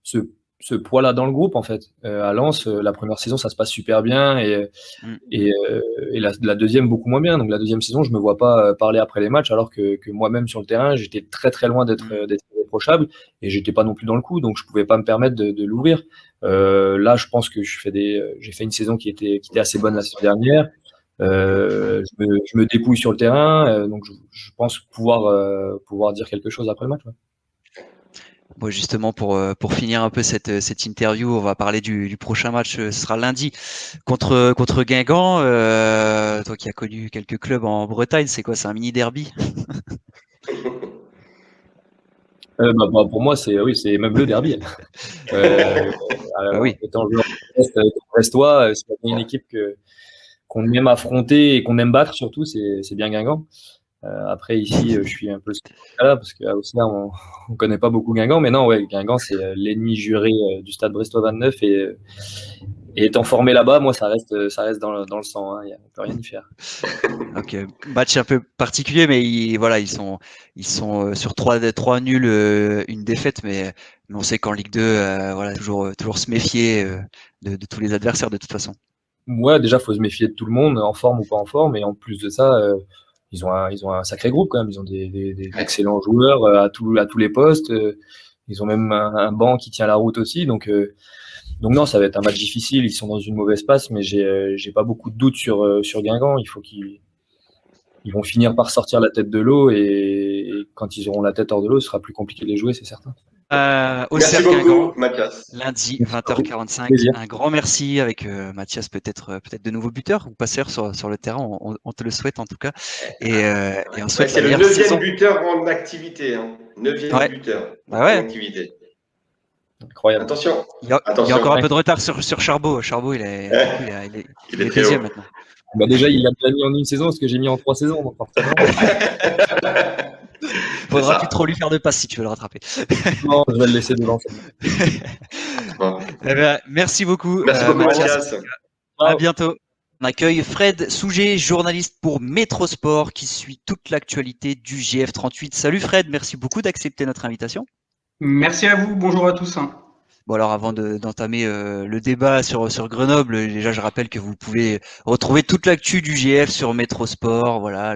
ce poids-là dans le groupe, en fait. À Lens, la première saison, ça se passe super bien et la deuxième, beaucoup moins bien. Donc, la deuxième saison, je me vois pas parler après les matchs, alors que moi-même sur le terrain, j'étais très, très loin d'être irréprochable et j'étais pas non plus dans le coup, donc je pouvais pas me permettre de l'ouvrir. Là, je pense que j'ai fait une saison qui était assez bonne la saison dernière. Je me dépouille sur le terrain, donc je pense pouvoir dire quelque chose après le match. Ouais. Bon, justement, pour finir un peu cette interview, on va parler du prochain match. Ce sera lundi contre Guingamp. Toi qui as connu quelques clubs en Bretagne, c'est quoi? C'est un mini derby? Pour moi, c'est même le derby. Oui. Étant joueur brestois, c'est une équipe qu'on aime affronter et qu'on aime battre surtout, c'est bien Guingamp. Après ici, je suis un peu là parce qu'à Auxerre, on connaît pas beaucoup Guingamp, mais non, ouais, Guingamp c'est l'ennemi juré du Stade Brestois 29 et étant formé là-bas, moi ça reste dans le sang, hein, on peut rien y faire. Ok, match un peu particulier, mais ils sont sur 3 nuls, une défaite, mais on sait qu'en Ligue 2, voilà, toujours se méfier de tous les adversaires de toute façon. Ouais, déjà faut se méfier de tout le monde, en forme ou pas en forme, et en plus de ça, ils ont un sacré groupe quand même. Ils ont des excellents joueurs à tous les postes. Ils ont même un banc qui tient la route aussi, donc non, ça va être un match difficile. Ils sont dans une mauvaise passe, mais j'ai pas beaucoup de doutes sur Guingamp. Il faut qu'ils vont finir par sortir la tête de l'eau et quand ils auront la tête hors de l'eau, ce sera plus compliqué de les jouer, c'est certain. Merci beaucoup, Mathias. Lundi 20h45. Un grand merci avec Mathias, peut-être de nouveau buteur ou passeur sur le terrain. On te le souhaite en tout cas. Et on souhaite c'est le 9e buteur en activité. Hein. 9e buteur en activité. Incroyable. Attention, Il y a attention. encore un peu de retard sur Charbot. Charbot, il est très deuxième haut. maintenant. Bah déjà, il l'a pas mis en une saison, parce que j'ai mis en 3 saisons. Donc forcément, Faudra ça. plus trop lui faire de passes si tu veux le rattraper. non, je vais le laisser devant. Bon. Eh ben, merci beaucoup. Merci beaucoup, Mathias. Mathias. À bientôt. On accueille Fred Souget, journaliste pour Métrosport, qui suit toute l'actualité du GF38. Salut Fred, merci beaucoup d'accepter notre invitation. Merci à vous, bonjour à tous. Bon alors avant d'entamer le débat sur Grenoble, déjà je rappelle que vous pouvez retrouver toute l'actu du GF sur Métrosport, voilà,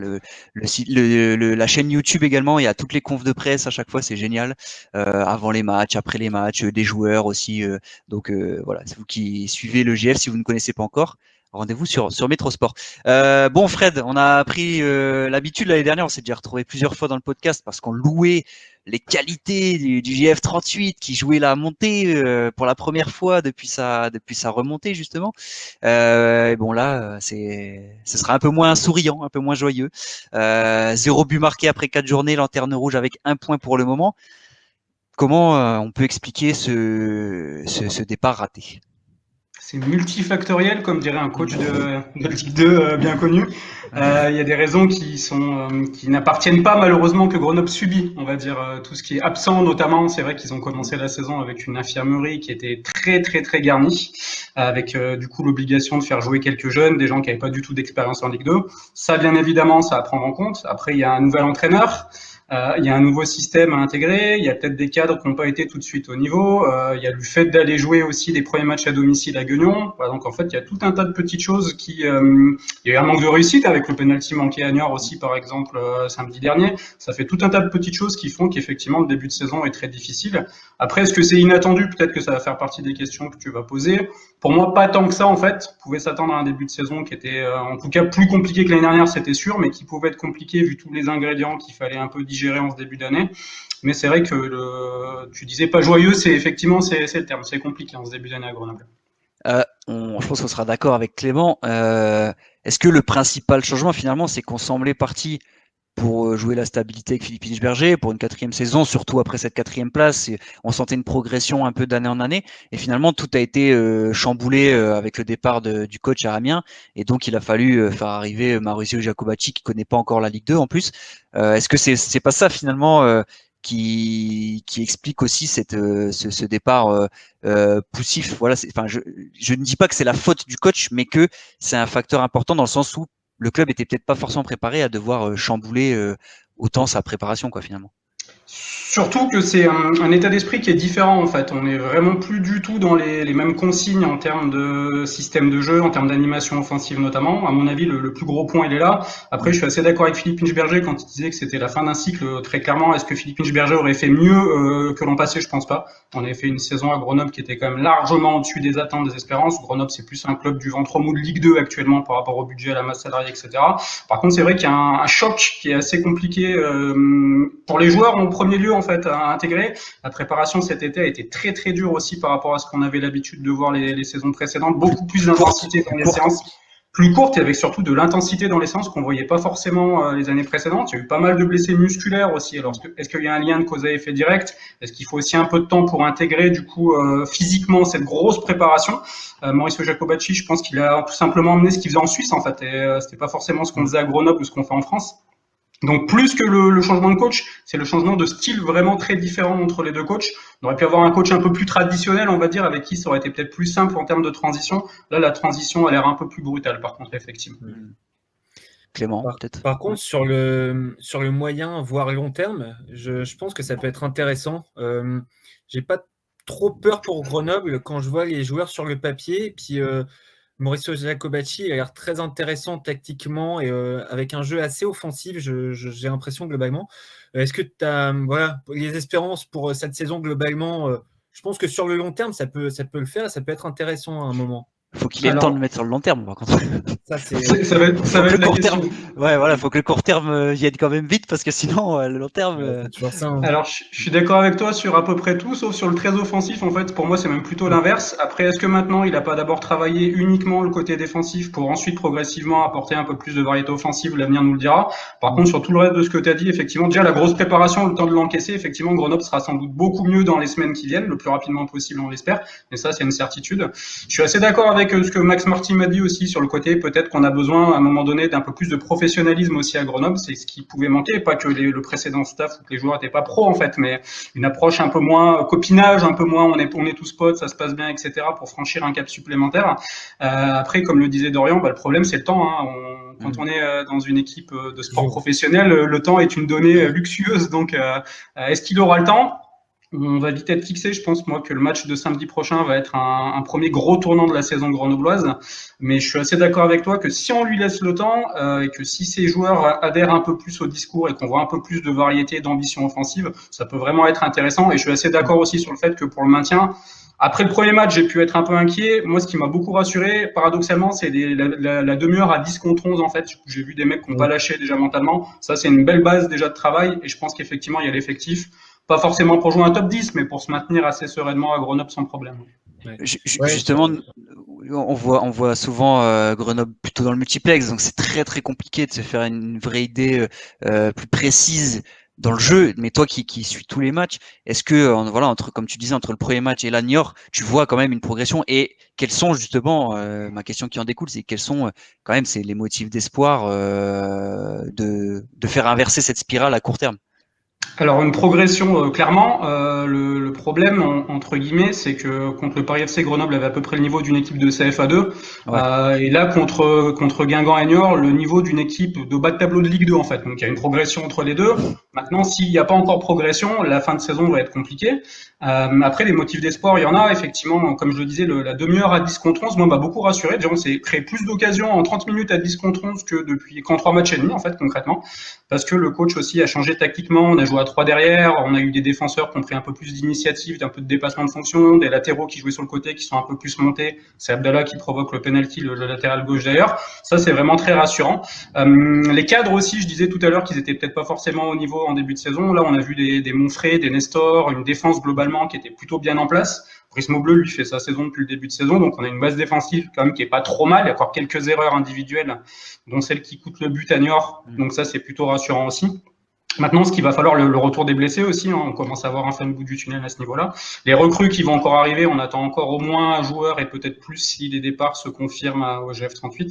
la chaîne YouTube également, il y a toutes les confs de presse à chaque fois, c'est génial, avant les matchs, après les matchs, des joueurs aussi, donc voilà, c'est vous qui suivez le GF si vous ne connaissez pas encore. Rendez-vous sur Métrosport. Bon Fred, on a pris l'habitude l'année dernière, on s'est déjà retrouvé plusieurs fois dans le podcast parce qu'on louait les qualités du GF38 qui jouait la montée pour la première fois depuis sa remontée justement. Bon là, ce sera un peu moins souriant, un peu moins joyeux. 0 but marqué après 4 journées, lanterne rouge avec 1 point pour le moment. Comment on peut expliquer ce départ raté? C'est multifactoriel, comme dirait un coach de Ligue 2 bien connu. Il y a des raisons qui n'appartiennent pas malheureusement que Grenoble subit. On va dire tout ce qui est absent, notamment. C'est vrai qu'ils ont commencé la saison avec une infirmerie qui était très très très garnie, avec du coup l'obligation de faire jouer quelques jeunes, des gens qui n'avaient pas du tout d'expérience en Ligue 2. Ça, bien évidemment, ça à prendre en compte. Après, il y a un nouvel entraîneur. Il y a un nouveau système à intégrer, il y a peut-être des cadres qui n'ont pas été tout de suite au niveau, il y a le fait d'aller jouer aussi les premiers matchs à domicile à Guignon. Voilà, donc en fait, il y a tout un tas de petites choses il y a eu un manque de réussite avec le penalty manqué à Niort aussi, par exemple, samedi dernier. Ça fait tout un tas de petites choses qui font qu'effectivement, le début de saison est très difficile. Après, est-ce que c'est inattendu? Peut-être que ça va faire partie des questions que tu vas poser. Pour moi, pas tant que ça, en fait. On pouvait s'attendre à un début de saison qui était, en tout cas, plus compliqué que l'année dernière, c'était sûr, mais qui pouvait être compliqué vu tous les ingrédients qu'il fallait un peu digérer en ce début d'année. Mais c'est vrai que tu disais pas joyeux, c'est effectivement, c'est le terme. C'est compliqué en ce début d'année à Grenoble. Je pense qu'on sera d'accord avec Clément. Est-ce que le principal changement, finalement, c'est qu'on semblait parti pour jouer la stabilité avec Philippe Inchberger, pour une 4e saison, surtout après cette 4e place. On sentait une progression un peu d'année en année. Et finalement, tout a été chamboulé avec le départ du coach à Amiens. Et donc, il a fallu faire arriver Mauricio Jacobacci, qui connaît pas encore la Ligue 2 en plus. Est-ce que c'est pas ça, finalement, qui explique aussi ce départ poussif. Voilà, je ne dis pas que c'est la faute du coach, mais que c'est un facteur important dans le sens où le club était peut-être pas forcément préparé à devoir chambouler autant sa préparation, quoi, finalement. Surtout que c'est un état d'esprit qui est différent en fait. On n'est vraiment plus du tout dans les mêmes consignes en termes de système de jeu, en termes d'animation offensive notamment. À mon avis, le plus gros point il est là. Après, je suis assez d'accord avec Philippe Inchberger quand il disait que c'était la fin d'un cycle. Très clairement, est-ce que Philippe Inchberger aurait fait mieux que l'an passé? Je pense pas. On avait fait une saison à Grenoble qui était quand même largement au-dessus des attentes, des espérances. Grenoble, c'est plus un club du ventre mou de Ligue 2 actuellement par rapport au budget, à la masse salariale, etc. Par contre, c'est vrai qu'il y a un choc qui est assez compliqué pour les joueurs en premier lieu en fait à intégrer. La préparation cet été a été très très dure aussi par rapport à ce qu'on avait l'habitude de voir les saisons précédentes. Beaucoup plus d'intensité dans les séances, plus courtes et avec surtout de l'intensité dans les séances qu'on voyait pas forcément les années précédentes. Il y a eu pas mal de blessés musculaires aussi. Alors est-ce qu'il y a un lien de cause à effet direct? Est-ce qu'il faut aussi un peu de temps pour intégrer du coup physiquement cette grosse préparation? Mauricio Jacobacci, je pense qu'il a tout simplement emmené ce qu'il faisait en Suisse en fait. Et c'était pas forcément ce qu'on faisait à Grenoble ou ce qu'on fait en France. Donc plus que le changement de coach, c'est le changement de style vraiment très différent entre les deux coachs. On aurait pu avoir un coach un peu plus traditionnel, on va dire, avec qui ça aurait été peut-être plus simple en termes de transition. Là, la transition a l'air un peu plus brutale, par contre, effectivement. Clément, peut-être. Par contre, sur le moyen, voire long terme, je pense que ça peut être intéressant. J'ai pas trop peur pour Grenoble quand je vois les joueurs sur le papier. Et puis Mauricio Jacobacci a l'air très intéressant tactiquement et avec un jeu assez offensif, j'ai l'impression globalement. Est-ce que tu as les espérances pour cette saison globalement? Je pense que sur le long terme, ça peut le faire et ça peut être intéressant à un moment. faut qu'il ait le temps de le mettre sur le long terme, par contre. Ça, Ça va être la question. Ouais, voilà, faut que le court terme vienne quand même vite, parce que sinon, le long terme. c'est toujours ça. Hein. Alors, je suis d'accord avec toi sur à peu près tout, sauf sur le très offensif. En fait, pour moi, c'est même plutôt l'inverse. Après, est-ce que maintenant, il n'a pas d'abord travaillé uniquement le côté défensif pour ensuite progressivement apporter un peu plus de variété offensive? L'avenir nous le dira. Par contre, sur tout le reste de ce que tu as dit, effectivement, déjà la grosse préparation, le temps de l'encaisser, effectivement, Grenoble sera sans doute beaucoup mieux dans les semaines qui viennent, le plus rapidement possible, on l'espère. Et ça, c'est une certitude. Je suis assez d'accord avec ce que Max Martin m'a dit aussi sur le côté, peut-être qu'on a besoin à un moment donné d'un peu plus de professionnalisme aussi à Grenoble. C'est ce qui pouvait manquer, pas que le précédent staff ou que les joueurs n'étaient pas pro en fait, mais une approche un peu moins copinage, un peu moins on est tous potes, ça se passe bien, etc. pour franchir un cap supplémentaire. Après, comme le disait Dorian, le problème c'est le temps. Hein. Quand on est dans une équipe de sport professionnel, le temps est une donnée luxueuse. Donc, est-ce qu'il aura le temps ? On va vite être fixé. Je pense, moi, que le match de samedi prochain va être un premier gros tournant de la saison grenobloise. Mais je suis assez d'accord avec toi que si on lui laisse le temps et que si ces joueurs adhèrent un peu plus au discours et qu'on voit un peu plus de variété, d'ambition offensive, ça peut vraiment être intéressant. Et je suis assez d'accord aussi sur le fait que pour le maintien, après le premier match, j'ai pu être un peu inquiet. Moi, ce qui m'a beaucoup rassuré, paradoxalement, c'est la demi-heure à 10 contre 11, en fait. J'ai vu des mecs qui n'ont pas lâché déjà mentalement. Ça, c'est une belle base déjà de travail. Et je pense qu'effectivement, il y a l'effectif. Pas forcément pour jouer un top 10, mais pour se maintenir assez sereinement à Grenoble sans problème. Ouais. Justement, on voit souvent Grenoble plutôt dans le multiplex, donc c'est très très compliqué de se faire une vraie idée plus précise dans le jeu. Mais toi qui suis tous les matchs, est-ce que voilà, comme tu disais, entre le premier match et la Niort, tu vois quand même une progression? Et quels sont justement, ma question qui en découle, c'est quels sont quand même les motifs d'espoir de faire inverser cette spirale à court terme? Alors une progression clairement. Le problème entre guillemets, c'est que contre le Paris FC, Grenoble avait à peu près le niveau d'une équipe de CFA2. Ouais. Et là contre Guingamp et Niort, le niveau d'une équipe de bas de tableau de Ligue 2 en fait. Donc il y a une progression entre les deux. Maintenant, s'il n'y a pas encore progression, la fin de saison va être compliquée. Après, les motifs d'espoir, il y en a effectivement. Comme je le disais, la demi-heure à 10 contre 11, moi, m'a beaucoup rassuré. Déjà, on s'est créé plus d'occasions en 30 minutes à 10 contre 11 qu'en 3 matchs et demi en fait concrètement, parce que le coach aussi a changé tactiquement. On a joué à 3 derrière, on a eu des défenseurs qui ont pris un peu plus d'initiative, un peu de dépassement de fonction, des latéraux qui jouaient sur le côté, qui sont un peu plus montés. C'est Abdallah qui provoque le penalty, le latéral gauche d'ailleurs. Ça, c'est vraiment très rassurant. Les cadres aussi, je disais tout à l'heure qu'ils étaient peut-être pas forcément au niveau en début de saison. Là, on a vu des Monfray, des Nestor, une défense globalement qui était plutôt bien en place. Brice Maubleu, lui, fait sa saison depuis le début de saison, donc on a une base défensive quand même qui est pas trop mal. Il y a encore quelques erreurs individuelles, dont celle qui coûte le but à Niort. Donc ça, c'est plutôt rassurant aussi. Maintenant, ce qu'il va falloir, le retour des blessés aussi, hein, on commence à avoir un fin de bout du tunnel à ce niveau-là. Les recrues qui vont encore arriver, on attend encore au moins un joueur et peut-être plus si les départs se confirment au GF38.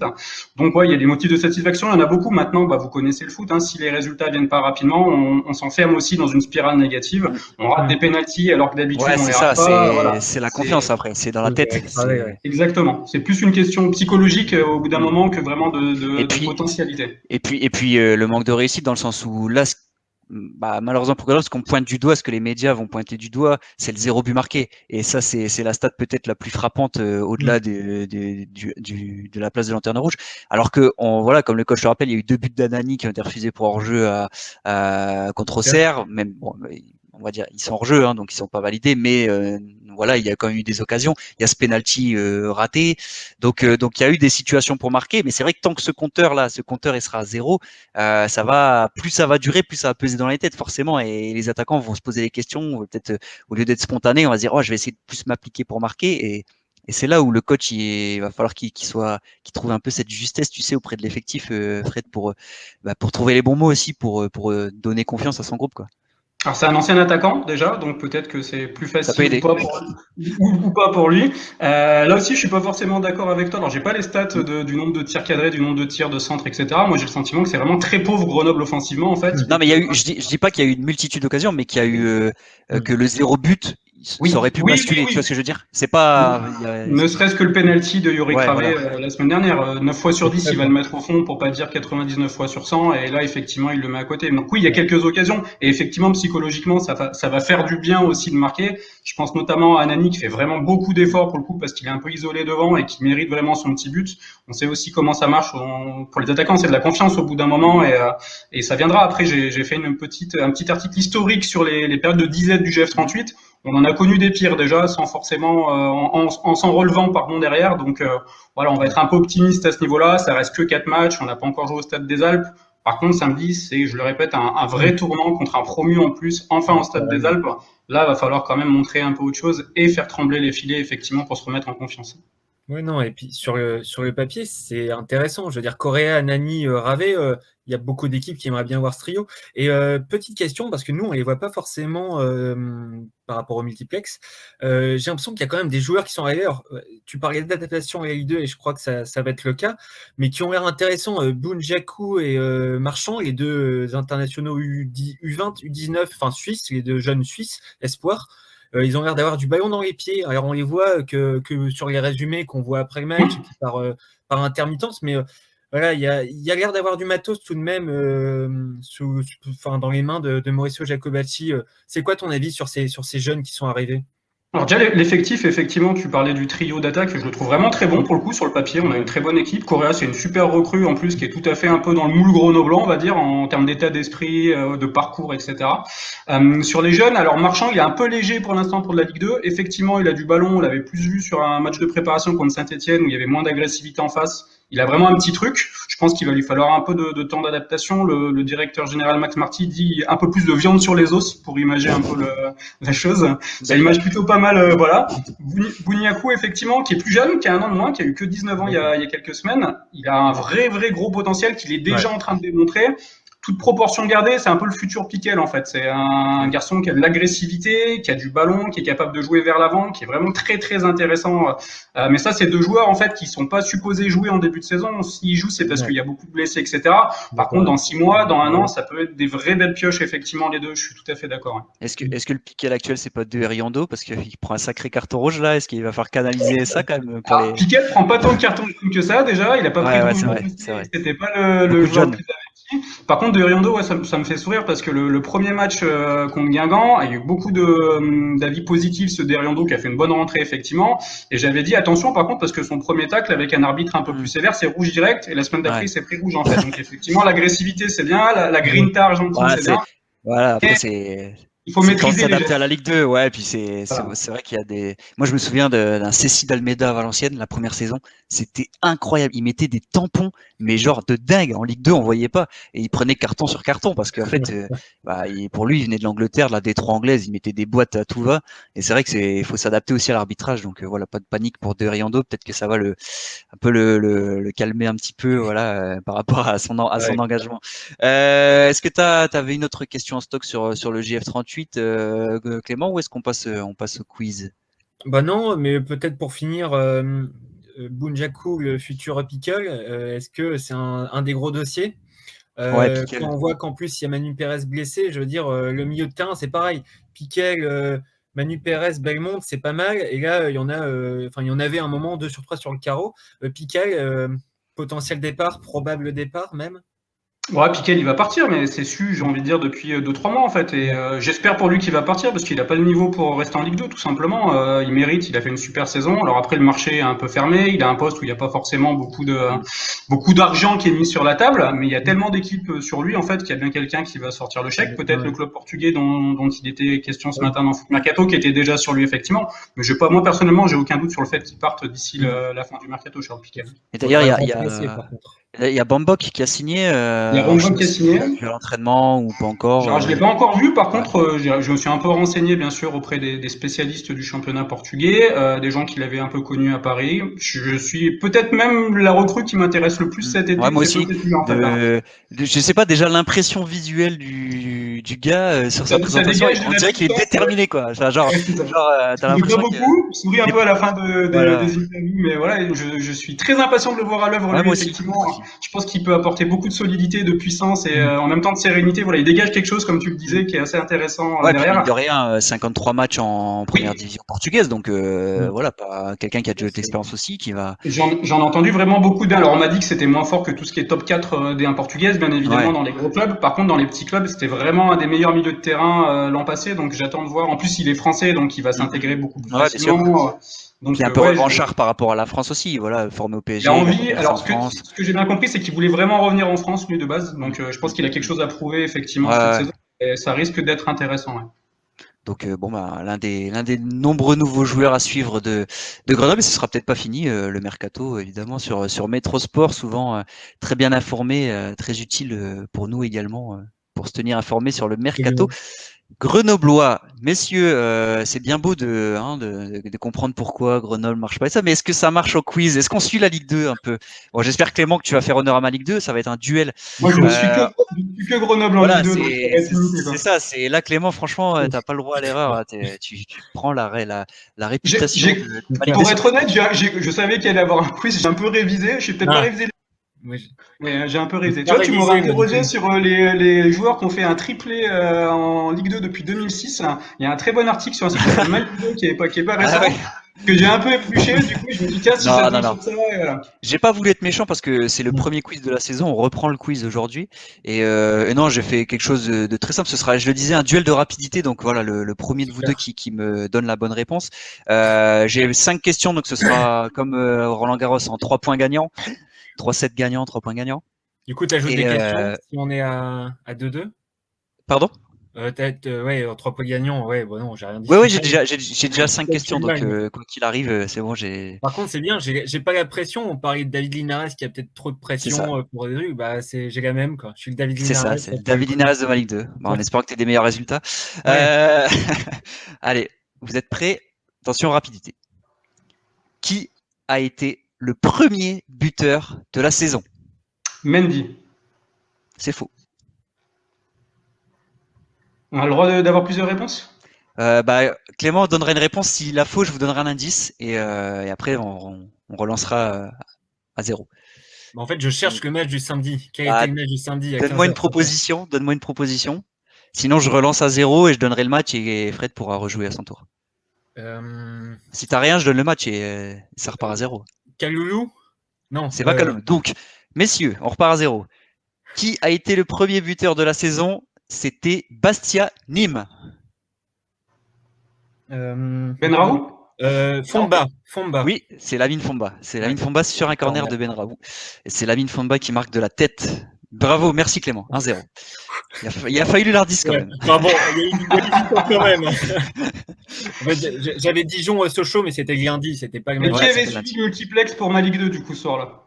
Donc ouais, il y a des motifs de satisfaction, il y en a beaucoup. Maintenant, vous connaissez le foot, hein, si les résultats viennent pas rapidement, on s'enferme aussi dans une spirale négative. On rate des pénaltys alors que d'habitude on les rate pas. Voilà. C'est la confiance après, c'est dans la tête. Exactement. C'est plus une question psychologique au bout d'un moment que vraiment de potentialité. Et puis le manque de réussite dans le sens où là, malheureusement pour Grenoble, ce qu'on pointe du doigt, ce que les médias vont pointer du doigt, c'est le 0 but marqué. Et ça, c'est la stat peut-être la plus frappante au-delà de la place de lanterne rouge. Alors que, voilà, comme le coach le rappelle, il y a eu 2 buts d'Anani qui ont été refusés pour hors-jeu contre Auxerre. Même, on va dire, ils sont hors-jeu, hein, donc ils sont pas validés, mais voilà, il y a quand même eu des occasions. Il y a ce penalty raté, donc il y a eu des situations pour marquer, mais c'est vrai que tant que ce compteur il sera à 0, ça va durer, plus ça va peser dans les têtes forcément, et les attaquants vont se poser des questions, peut-être au lieu d'être spontanés, on va se dire je vais essayer de plus m'appliquer pour marquer, et c'est là où le coach il va falloir qu'il trouve un peu cette justesse, tu sais, auprès de l'effectif, Fred, pour trouver les bons mots aussi, pour donner confiance à son groupe, quoi. Alors c'est un ancien attaquant déjà, donc peut-être que c'est plus facile ou pas pour lui. Là aussi, je suis pas forcément d'accord avec toi. Alors j'ai pas les stats du nombre de tirs cadrés, du nombre de tirs de centre, etc. Moi j'ai le sentiment que c'est vraiment très pauvre Grenoble offensivement en fait. Non mais il y a eu, je dis pas qu'il y a eu une multitude d'occasions, mais qu'il y a eu que le 0 but. Ça aurait pu basculer, tu vois ce que je veux dire? C'est pas. Ne serait-ce que le penalty de Yuri Kravé la semaine dernière. 9 fois sur 10, il va le mettre au fond pour pas dire 99 fois sur 100. Et là, effectivement, il le met à côté. Donc oui, il y a quelques occasions. Et effectivement, psychologiquement, ça va faire du bien aussi de marquer. Je pense notamment à Anani qui fait vraiment beaucoup d'efforts pour le coup parce qu'il est un peu isolé devant et qui mérite vraiment son petit but. On sait aussi comment ça marche pour les attaquants. C'est de la confiance au bout d'un moment et ça viendra. Après, j'ai fait un petit article historique sur les périodes de disette du GF38. on en a connu des pires déjà, sans forcément en s'en relevant pardon derrière. Donc voilà, on va être un peu optimiste à ce niveau-là. Ça reste que 4 matchs, on n'a pas encore joué au Stade des Alpes. Par contre, samedi, c'est, je le répète, un vrai tournant contre un promu en plus, enfin au Stade des Alpes. Là, il va falloir quand même montrer un peu autre chose et faire trembler les filets, effectivement, pour se remettre en confiance. Oui, non, et puis sur le papier, c'est intéressant. Je veux dire, Correa, Nani, Rave, il y a beaucoup d'équipes qui aimeraient bien voir ce trio. Et petite question, parce que nous, on les voit pas forcément par rapport au multiplex. J'ai l'impression qu'il y a quand même des joueurs qui sont arrivés. Alors, tu parlais d'adaptation à la Ligue 2 et je crois que ça va être le cas, mais qui ont l'air intéressants. Boun Jakou et Marchand, les deux internationaux U20, U19, enfin suisses, les deux jeunes Suisses, espoirs. Ils ont l'air d'avoir du ballon dans les pieds. Alors, on les voit que sur les résumés qu'on voit après le match, par intermittence, mais voilà, il y a l'air d'avoir du matos tout de même dans les mains de Mauricio Jacobacci. C'est quoi ton avis sur ces jeunes qui sont arrivés? Alors déjà, l'effectif, effectivement, tu parlais du trio d'attaque, je le trouve vraiment très bon pour le coup sur le papier. On a une très bonne équipe. Correa, c'est une super recrue en plus qui est tout à fait un peu dans le moule grenoblois, on va dire, en termes d'état d'esprit, de parcours, etc. Sur les jeunes, alors Marchand, il est un peu léger pour l'instant pour de la Ligue 2. Effectivement, il a du ballon. On l'avait plus vu sur un match de préparation contre Saint-Etienne où il y avait moins d'agressivité en face. Il a vraiment un petit truc. Je pense qu'il va lui falloir un peu de temps d'adaptation. Le directeur général Max Marty dit un peu plus de viande sur les os pour imager un peu la chose. Ça image plutôt pas mal, voilà. Bouniakou, effectivement, qui est plus jeune, qui a 1 an de moins, qui a eu que 19 ans il y a quelques semaines. Il a un vrai gros potentiel qu'il est déjà en train de démontrer. Toute proportion gardée, c'est un peu le futur Piquel en fait. C'est un garçon qui a de l'agressivité, qui a du ballon, qui est capable de jouer vers l'avant, qui est vraiment très intéressant. Mais ça, c'est 2 joueurs en fait qui sont pas supposés jouer en début de saison. S'ils jouent, c'est parce qu'il y a beaucoup de blessés, etc. Par contre, dans 6 mois, dans 1 an, ça peut être des vraies belles pioches effectivement les deux. Je suis tout à fait d'accord. Ouais. Est-ce que le Piquel actuel c'est pas De Heriando parce qu'il prend un sacré carton rouge là? Est-ce qu'il va falloir canaliser ça quand même pour les... Piquel prend pas tant de cartons que ça déjà. Il a pas pris de rouge. C'était pas le joueur plus. Par contre, De Heriando, ouais, ça me fait sourire parce que le premier match contre Guingamp, il y a eu beaucoup d'avis positifs sur De Heriando qui a fait une bonne rentrée effectivement. Et j'avais dit attention par contre parce que son premier tacle avec un arbitre un peu plus sévère, c'est rouge direct et la semaine d'après c'est pris rouge en fait. Donc effectivement l'agressivité c'est bien, la grinta argentine c'est bien. Voilà, après c'est... Il faut maîtriser s'adapter à la Ligue 2, ouais, puis c'est vrai qu'il y a des... Moi, je me souviens d'un Cécile d'Almeida à Valenciennes, la première saison, c'était incroyable. Il mettait des tampons, mais genre de dingue. En Ligue 2, on voyait pas. Et il prenait carton sur carton, parce qu'en fait, pour lui, il venait de l'Angleterre, de la Détroit anglaise, il mettait des boîtes à tout va. Et c'est vrai que il faut s'adapter aussi à l'arbitrage. Donc voilà, pas de panique pour De Heriando. Peut-être que ça va un peu le calmer un petit peu, voilà, par rapport à son engagement. Est-ce que t'avais une autre question en stock sur le JF38? Clément, ou est-ce qu'on passe au quiz? Bah non, mais peut-être pour finir, Boun Jakou, le futur Piquel, est-ce que c'est un des gros dossiers? Quand on voit qu'en plus il y a Manu Pérez blessé, je veux dire, le milieu de terrain c'est pareil. Piquel, Manu Pérez, Belmonte, c'est pas mal. Et là, il y en avait un moment 2 sur 3 sur le carreau. Piquel, potentiel départ, probable départ même. Ouais, Piquel, il va partir, mais c'est su, j'ai envie de dire, depuis 2-3 mois, en fait. Et j'espère pour lui qu'il va partir, parce qu'il n'a pas le niveau pour rester en Ligue 2, tout simplement. Il mérite, il a fait une super saison. Alors après, le marché est un peu fermé. Il a un poste où il n'y a pas forcément beaucoup d'argent qui est mis sur la table, mais il y a tellement d'équipes sur lui, en fait, qu'il y a bien quelqu'un qui va sortir le chèque. Peut-être le club portugais dont il était question ce matin dans Foot Mercato, qui était déjà sur lui, effectivement. Mais moi, personnellement, j'ai aucun doute sur le fait qu'il parte d'ici la fin du Mercato, Charles Piquel. Et d'ailleurs, il y a Bambok qui a signé. Il y a Bambok qui a signé. L'entraînement ou pas encore? Alors, je l'ai pas encore vu. Par contre, je me suis un peu renseigné, bien sûr, auprès des spécialistes du championnat portugais, des gens qui l'avaient un peu connu à Paris. Je suis peut-être même la recrue qui m'intéresse le plus cet été. Ouais, moi aussi. Je sais pas, déjà l'impression visuelle du gars sur sa présentation, on dirait qu'il est déterminé, quoi. Genre, t'as l'impression qu'il sourit un peu à la fin des interviews, mais voilà, je suis très impatient de le voir à l'œuvre. Ouais, lui, effectivement, je pense qu'il peut apporter beaucoup de solidité, de puissance et en même temps de sérénité. Voilà, il dégage quelque chose, comme tu le disais, qui est assez intéressant derrière. Puis, de rien, 53 matchs en première division portugaise, donc voilà, pas quelqu'un qui a déjà de l'expérience aussi, qui va. J'en ai entendu vraiment beaucoup de bien. Alors on m'a dit que c'était moins fort que tout ce qui est top 4 des 1 portugaises, bien évidemment, dans les gros clubs. Par contre, dans les petits clubs, c'était vraiment un des meilleurs milieux de terrain l'an passé, donc j'attends de voir. En plus, il est français, donc il va s'intégrer beaucoup plus facilement. Donc il est un peu revanchard par rapport à la France aussi, voilà, formé au PSG. Il a envie. Alors ce que j'ai bien compris, c'est qu'il voulait vraiment revenir en France lui de base. Donc je pense qu'il a quelque chose à prouver effectivement cette saison. Et ça risque d'être intéressant. Ouais. Donc l'un des nombreux nouveaux joueurs à suivre de Grenoble, et ce sera peut-être pas fini le mercato évidemment sur Métro Sport, souvent très bien informé, très utile pour nous également pour se tenir informé sur le mercato grenoblois. Messieurs, c'est bien beau de comprendre pourquoi Grenoble marche pas et ça, mais est-ce que ça marche au quiz? Est-ce qu'on suit la Ligue 2 un peu? Bon, j'espère Clément que tu vas faire honneur à ma Ligue 2, ça va être un duel. Moi, je ne suis que Grenoble en Voilà, Ligue 2, donc ça va être limité, quoi. c'est ça. C'est là, Clément. Franchement, t'as pas le droit à l'erreur. Là. Tu prends la réputation. Pour être honnête, je savais qu'il allait y avoir un quiz. J'ai un peu révisé. Je n'ai peut-être pas révisé. Oui. Mais j'ai un peu révisé. Tu vois, tu m'aurais interrogé sur les joueurs qui ont fait un triplé en Ligue 2 depuis 2006. Il y a un très bon article sur un site qui s'appelle Maligo qui est pas récent. Ah ouais. Que j'ai un peu épluché, du coup je me dis tiens si ça tombe sur ça, et voilà. J'ai pas voulu être méchant parce que c'est le premier quiz de la saison, on reprend le quiz aujourd'hui et non j'ai fait quelque chose de très simple, ce sera je le disais un duel de rapidité, donc voilà le premier de vous deux qui me donne la bonne réponse. J'ai 5 questions donc ce sera comme Roland Garros en 3 points gagnants, 3-7 gagnants, 3 points gagnants. Du coup tu ajoutes des questions si on est à 2-2. Pardon? Peut-être, en 3 points gagnants, bon, non, j'ai rien dit. Ouais, j'ai déjà 5 questions, donc quoi qu'il arrive, c'est bon, j'ai. Par contre, c'est bien, j'ai pas la pression. On parlait de David Linares qui a peut-être trop de pression pour des trucs. J'ai la même, quoi. Je suis le David Linares. C'est ça, c'est le David Linares de ma Ligue 2. Bon, en espérant que tu aies des meilleurs résultats. Allez, vous êtes prêts? Attention, rapidité. Qui a été le premier buteur de la saison? Mendy. C'est faux. On a le droit d'avoir plusieurs réponses? Clément donnerait une réponse. S'il a faux, je vous donnerai un indice. Et après, on relancera à 0. En fait, je cherche le match du samedi. Quel était le match du samedi? Donne-moi une proposition. Sinon, je relance à 0 et je donnerai le match et Fred pourra rejouer à son tour. Si t'as rien, je donne le match et ça repart à 0. Kaloulou? Non. C'est pas Kaloulou. Donc, messieurs, on repart à 0. Qui a été le premier buteur de la saison? C'était Bastia Nîmes. Benraou? Fomba. Oui, c'est Lamine Fomba. C'est Lamine Fomba sur un corner de Benraou. Et c'est Lamine Fomba qui marque de la tête. Bravo, merci Clément. 1-0. Il a fallu l'ardis quand même. Bon, il y a eu du qualificatif quand même. En fait, j'avais Dijon-Sochaux, mais c'était lundi, c'était pas le même. Mais qui avait suivi le multiplex pour ma Ligue 2 du coup ce soir-là?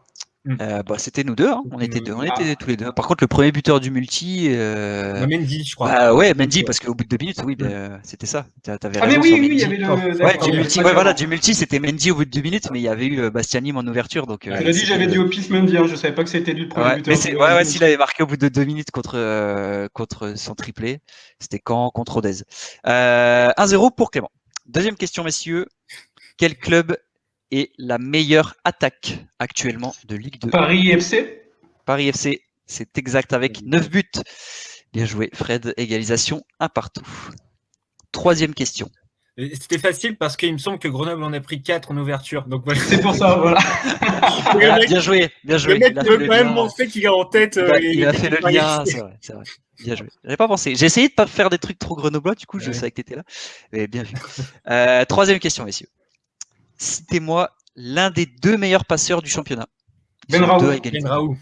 C'était nous deux, hein. On était tous les deux. Par contre, le premier buteur du multi. Mendy, je crois. Mendy, parce qu'au bout de 2 minutes, oui, c'était ça. T'avais raison. Mais oui, il y avait le. Du multi, c'était Mendy au bout de 2 minutes, mais il y avait eu Bastianim en ouverture. Donc, je l'ai dit, j'avais dit au pif Mendy, hein, je savais pas que c'était lui le premier buteur. S'il avait marqué au bout de 2 minutes contre son triplé, c'était quand contre Rodez. 1-0 pour Clément. Deuxième question, messieurs. Quel club est la meilleure attaque actuellement de Ligue 2? Paris FC. Paris FC, c'est exact avec 9 buts. Bien joué, Fred. Égalisation 1-1. Troisième question. C'était facile parce qu'il me semble que Grenoble en a pris 4 en ouverture. Donc voilà. C'est pour ça, voilà. Bien joué. Le mec veut quand même montrer qu'il a en tête. Il a fait le lien, c'est vrai. Bien joué. J'avais pas pensé. J'ai essayé de pas faire des trucs trop grenoblois, du coup, je savais que t'étais là. Mais bien vu. Troisième question, messieurs. Citez-moi l'un des 2 meilleurs passeurs du championnat. Benraou.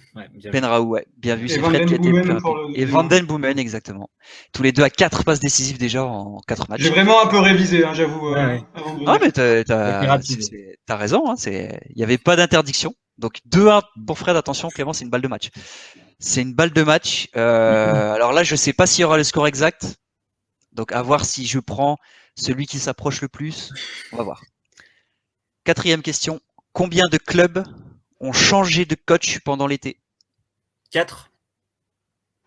Benraou, ouais. Bien vu, c'est Fred qui a été le plus rapide. Et Van Den Boomen, exactement. Tous les deux à 4 passes décisives déjà en 4 matchs. J'ai vraiment un peu révisé, hein, j'avoue. Mais t'as raison. Hein, il n'y avait pas d'interdiction. Donc 2-1 pour Fred. Attention, Clément, c'est une balle de match. C'est une balle de match. Alors là, je sais pas s'il y aura le score exact. Donc à voir si je prends celui qui s'approche le plus. On va voir. 4e question. Combien de clubs ont changé de coach pendant l'été? 4.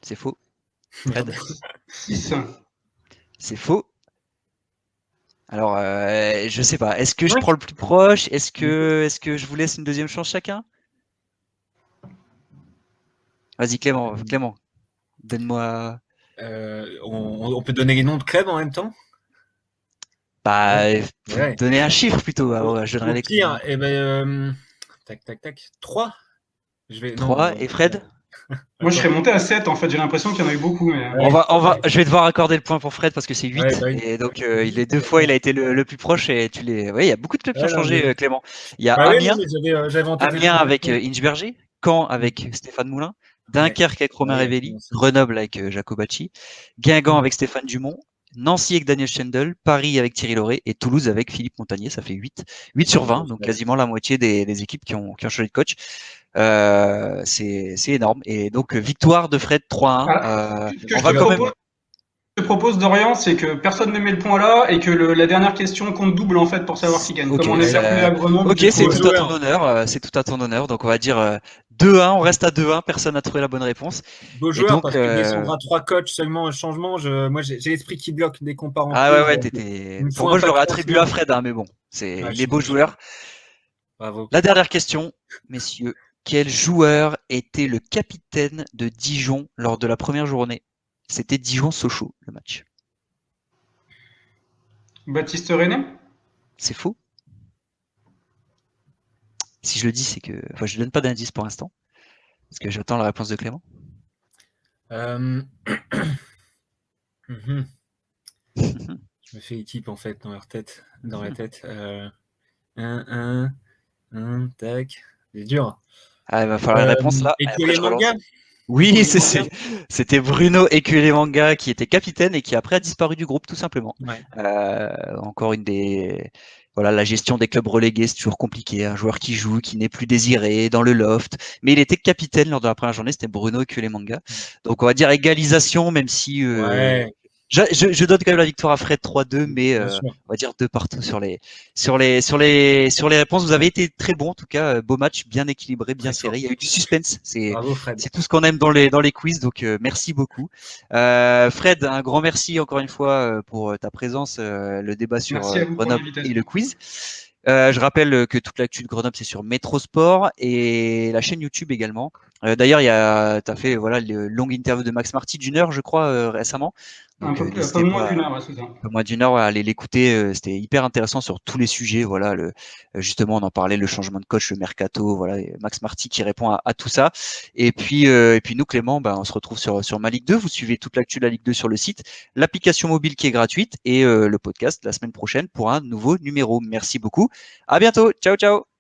C'est faux. Fred? 6. C'est faux. Alors, je sais pas. Est-ce que je prends le plus proche? Est-ce que je vous laisse une deuxième chance chacun? Vas-y, Clément. Donne-moi. On peut donner les noms de clubs en même temps? Donner un chiffre plutôt. Je donnerai les pire. Tac. 3. 3 et Fred? Moi, je serais monté à 7 en fait. J'ai l'impression qu'il y en a eu beaucoup. Mais... Je vais devoir accorder le point pour Fred parce que c'est 8. Et donc, les 2 fois, il a été le plus proche. Et il y a beaucoup de clubs qui ont changé, Clément. Il y a Amiens avec Inchberger, Caen avec Stéphane Moulin, Dunkerque avec Romain Révelli, Grenoble avec Jacobacci, Guingamp avec Stéphane Dumont Nancy avec Daniel Stendel, Paris avec Thierry Lauré et Toulouse avec Philippe Montagnier. Ça fait 8 sur 20, donc quasiment la moitié des équipes qui ont changé de coach. C'est énorme. Et donc, victoire de Fred 3-1. Ce que je te propose, Dorian, c'est que personne ne met le point là et que la dernière question compte double en fait pour savoir qui gagne. Ok, Comme on est fair play à Grenoble. ok, c'est tout à ton honneur. C'est tout à ton honneur. Donc on va dire 2-1. On reste à 2-1. Personne n'a trouvé la bonne réponse. Beau joueur, donc, parce que descendre à 3 coachs seulement un changement. Moi, j'ai l'esprit qui bloque dès qu'on part en Ah ouais, t'étais. Bon, moi, je l'aurais attribué à Fred, hein, mais bon, il est beau joueur. Bravo. La dernière question, messieurs. Quel joueur était le capitaine de Dijon lors de la première journée? C'était Dijon-Sochaux, le match. Baptiste René? C'est faux. Si je le dis, c'est que. Enfin, je ne donne pas d'indice pour l'instant. Parce que j'attends la réponse de Clément. Je me fais équipe en fait dans la tête. Tac. C'est dur. Ah, il va falloir une réponse là. Après, je relance. Oui, c'était Bruno Ecuele-Manga qui était capitaine et qui après a disparu du groupe tout simplement. Ouais. Encore une des voilà, la gestion des clubs relégués, c'est toujours compliqué. Un joueur qui joue, qui n'est plus désiré dans le loft, mais il était capitaine lors de la première journée. C'était Bruno Ecuele-Manga. Donc on va dire égalisation, même si je donne quand même la victoire à Fred 3-2, mais on va dire 2 partout sur les réponses. Vous avez été très bon en tout cas, beau match, bien équilibré, bien serré. Il y a eu du suspense. C'est tout ce qu'on aime dans les quiz. Donc merci beaucoup, Fred. Un grand merci encore une fois pour ta présence, le débat sur Grenoble et le quiz. Je rappelle que toute l'actu de Grenoble, c'est sur Métrosport et la chaîne YouTube également. D'ailleurs, tu as fait le longue interview de Max Marty d'une heure, je crois, récemment. Donc, un peu moins d'une heure, c'est ça. Un peu moins d'une heure, allez l'écouter. C'était hyper intéressant sur tous les sujets. Voilà, justement, on en parlait, le changement de coach, le mercato. Voilà, Max Marty qui répond à tout ça. Et puis nous, Clément, on se retrouve sur Ma Ligue 2. Vous suivez toute l'actu de la Ligue 2 sur le site, l'application mobile qui est gratuite et le podcast la semaine prochaine pour un nouveau numéro. Merci beaucoup. À bientôt. Ciao, ciao.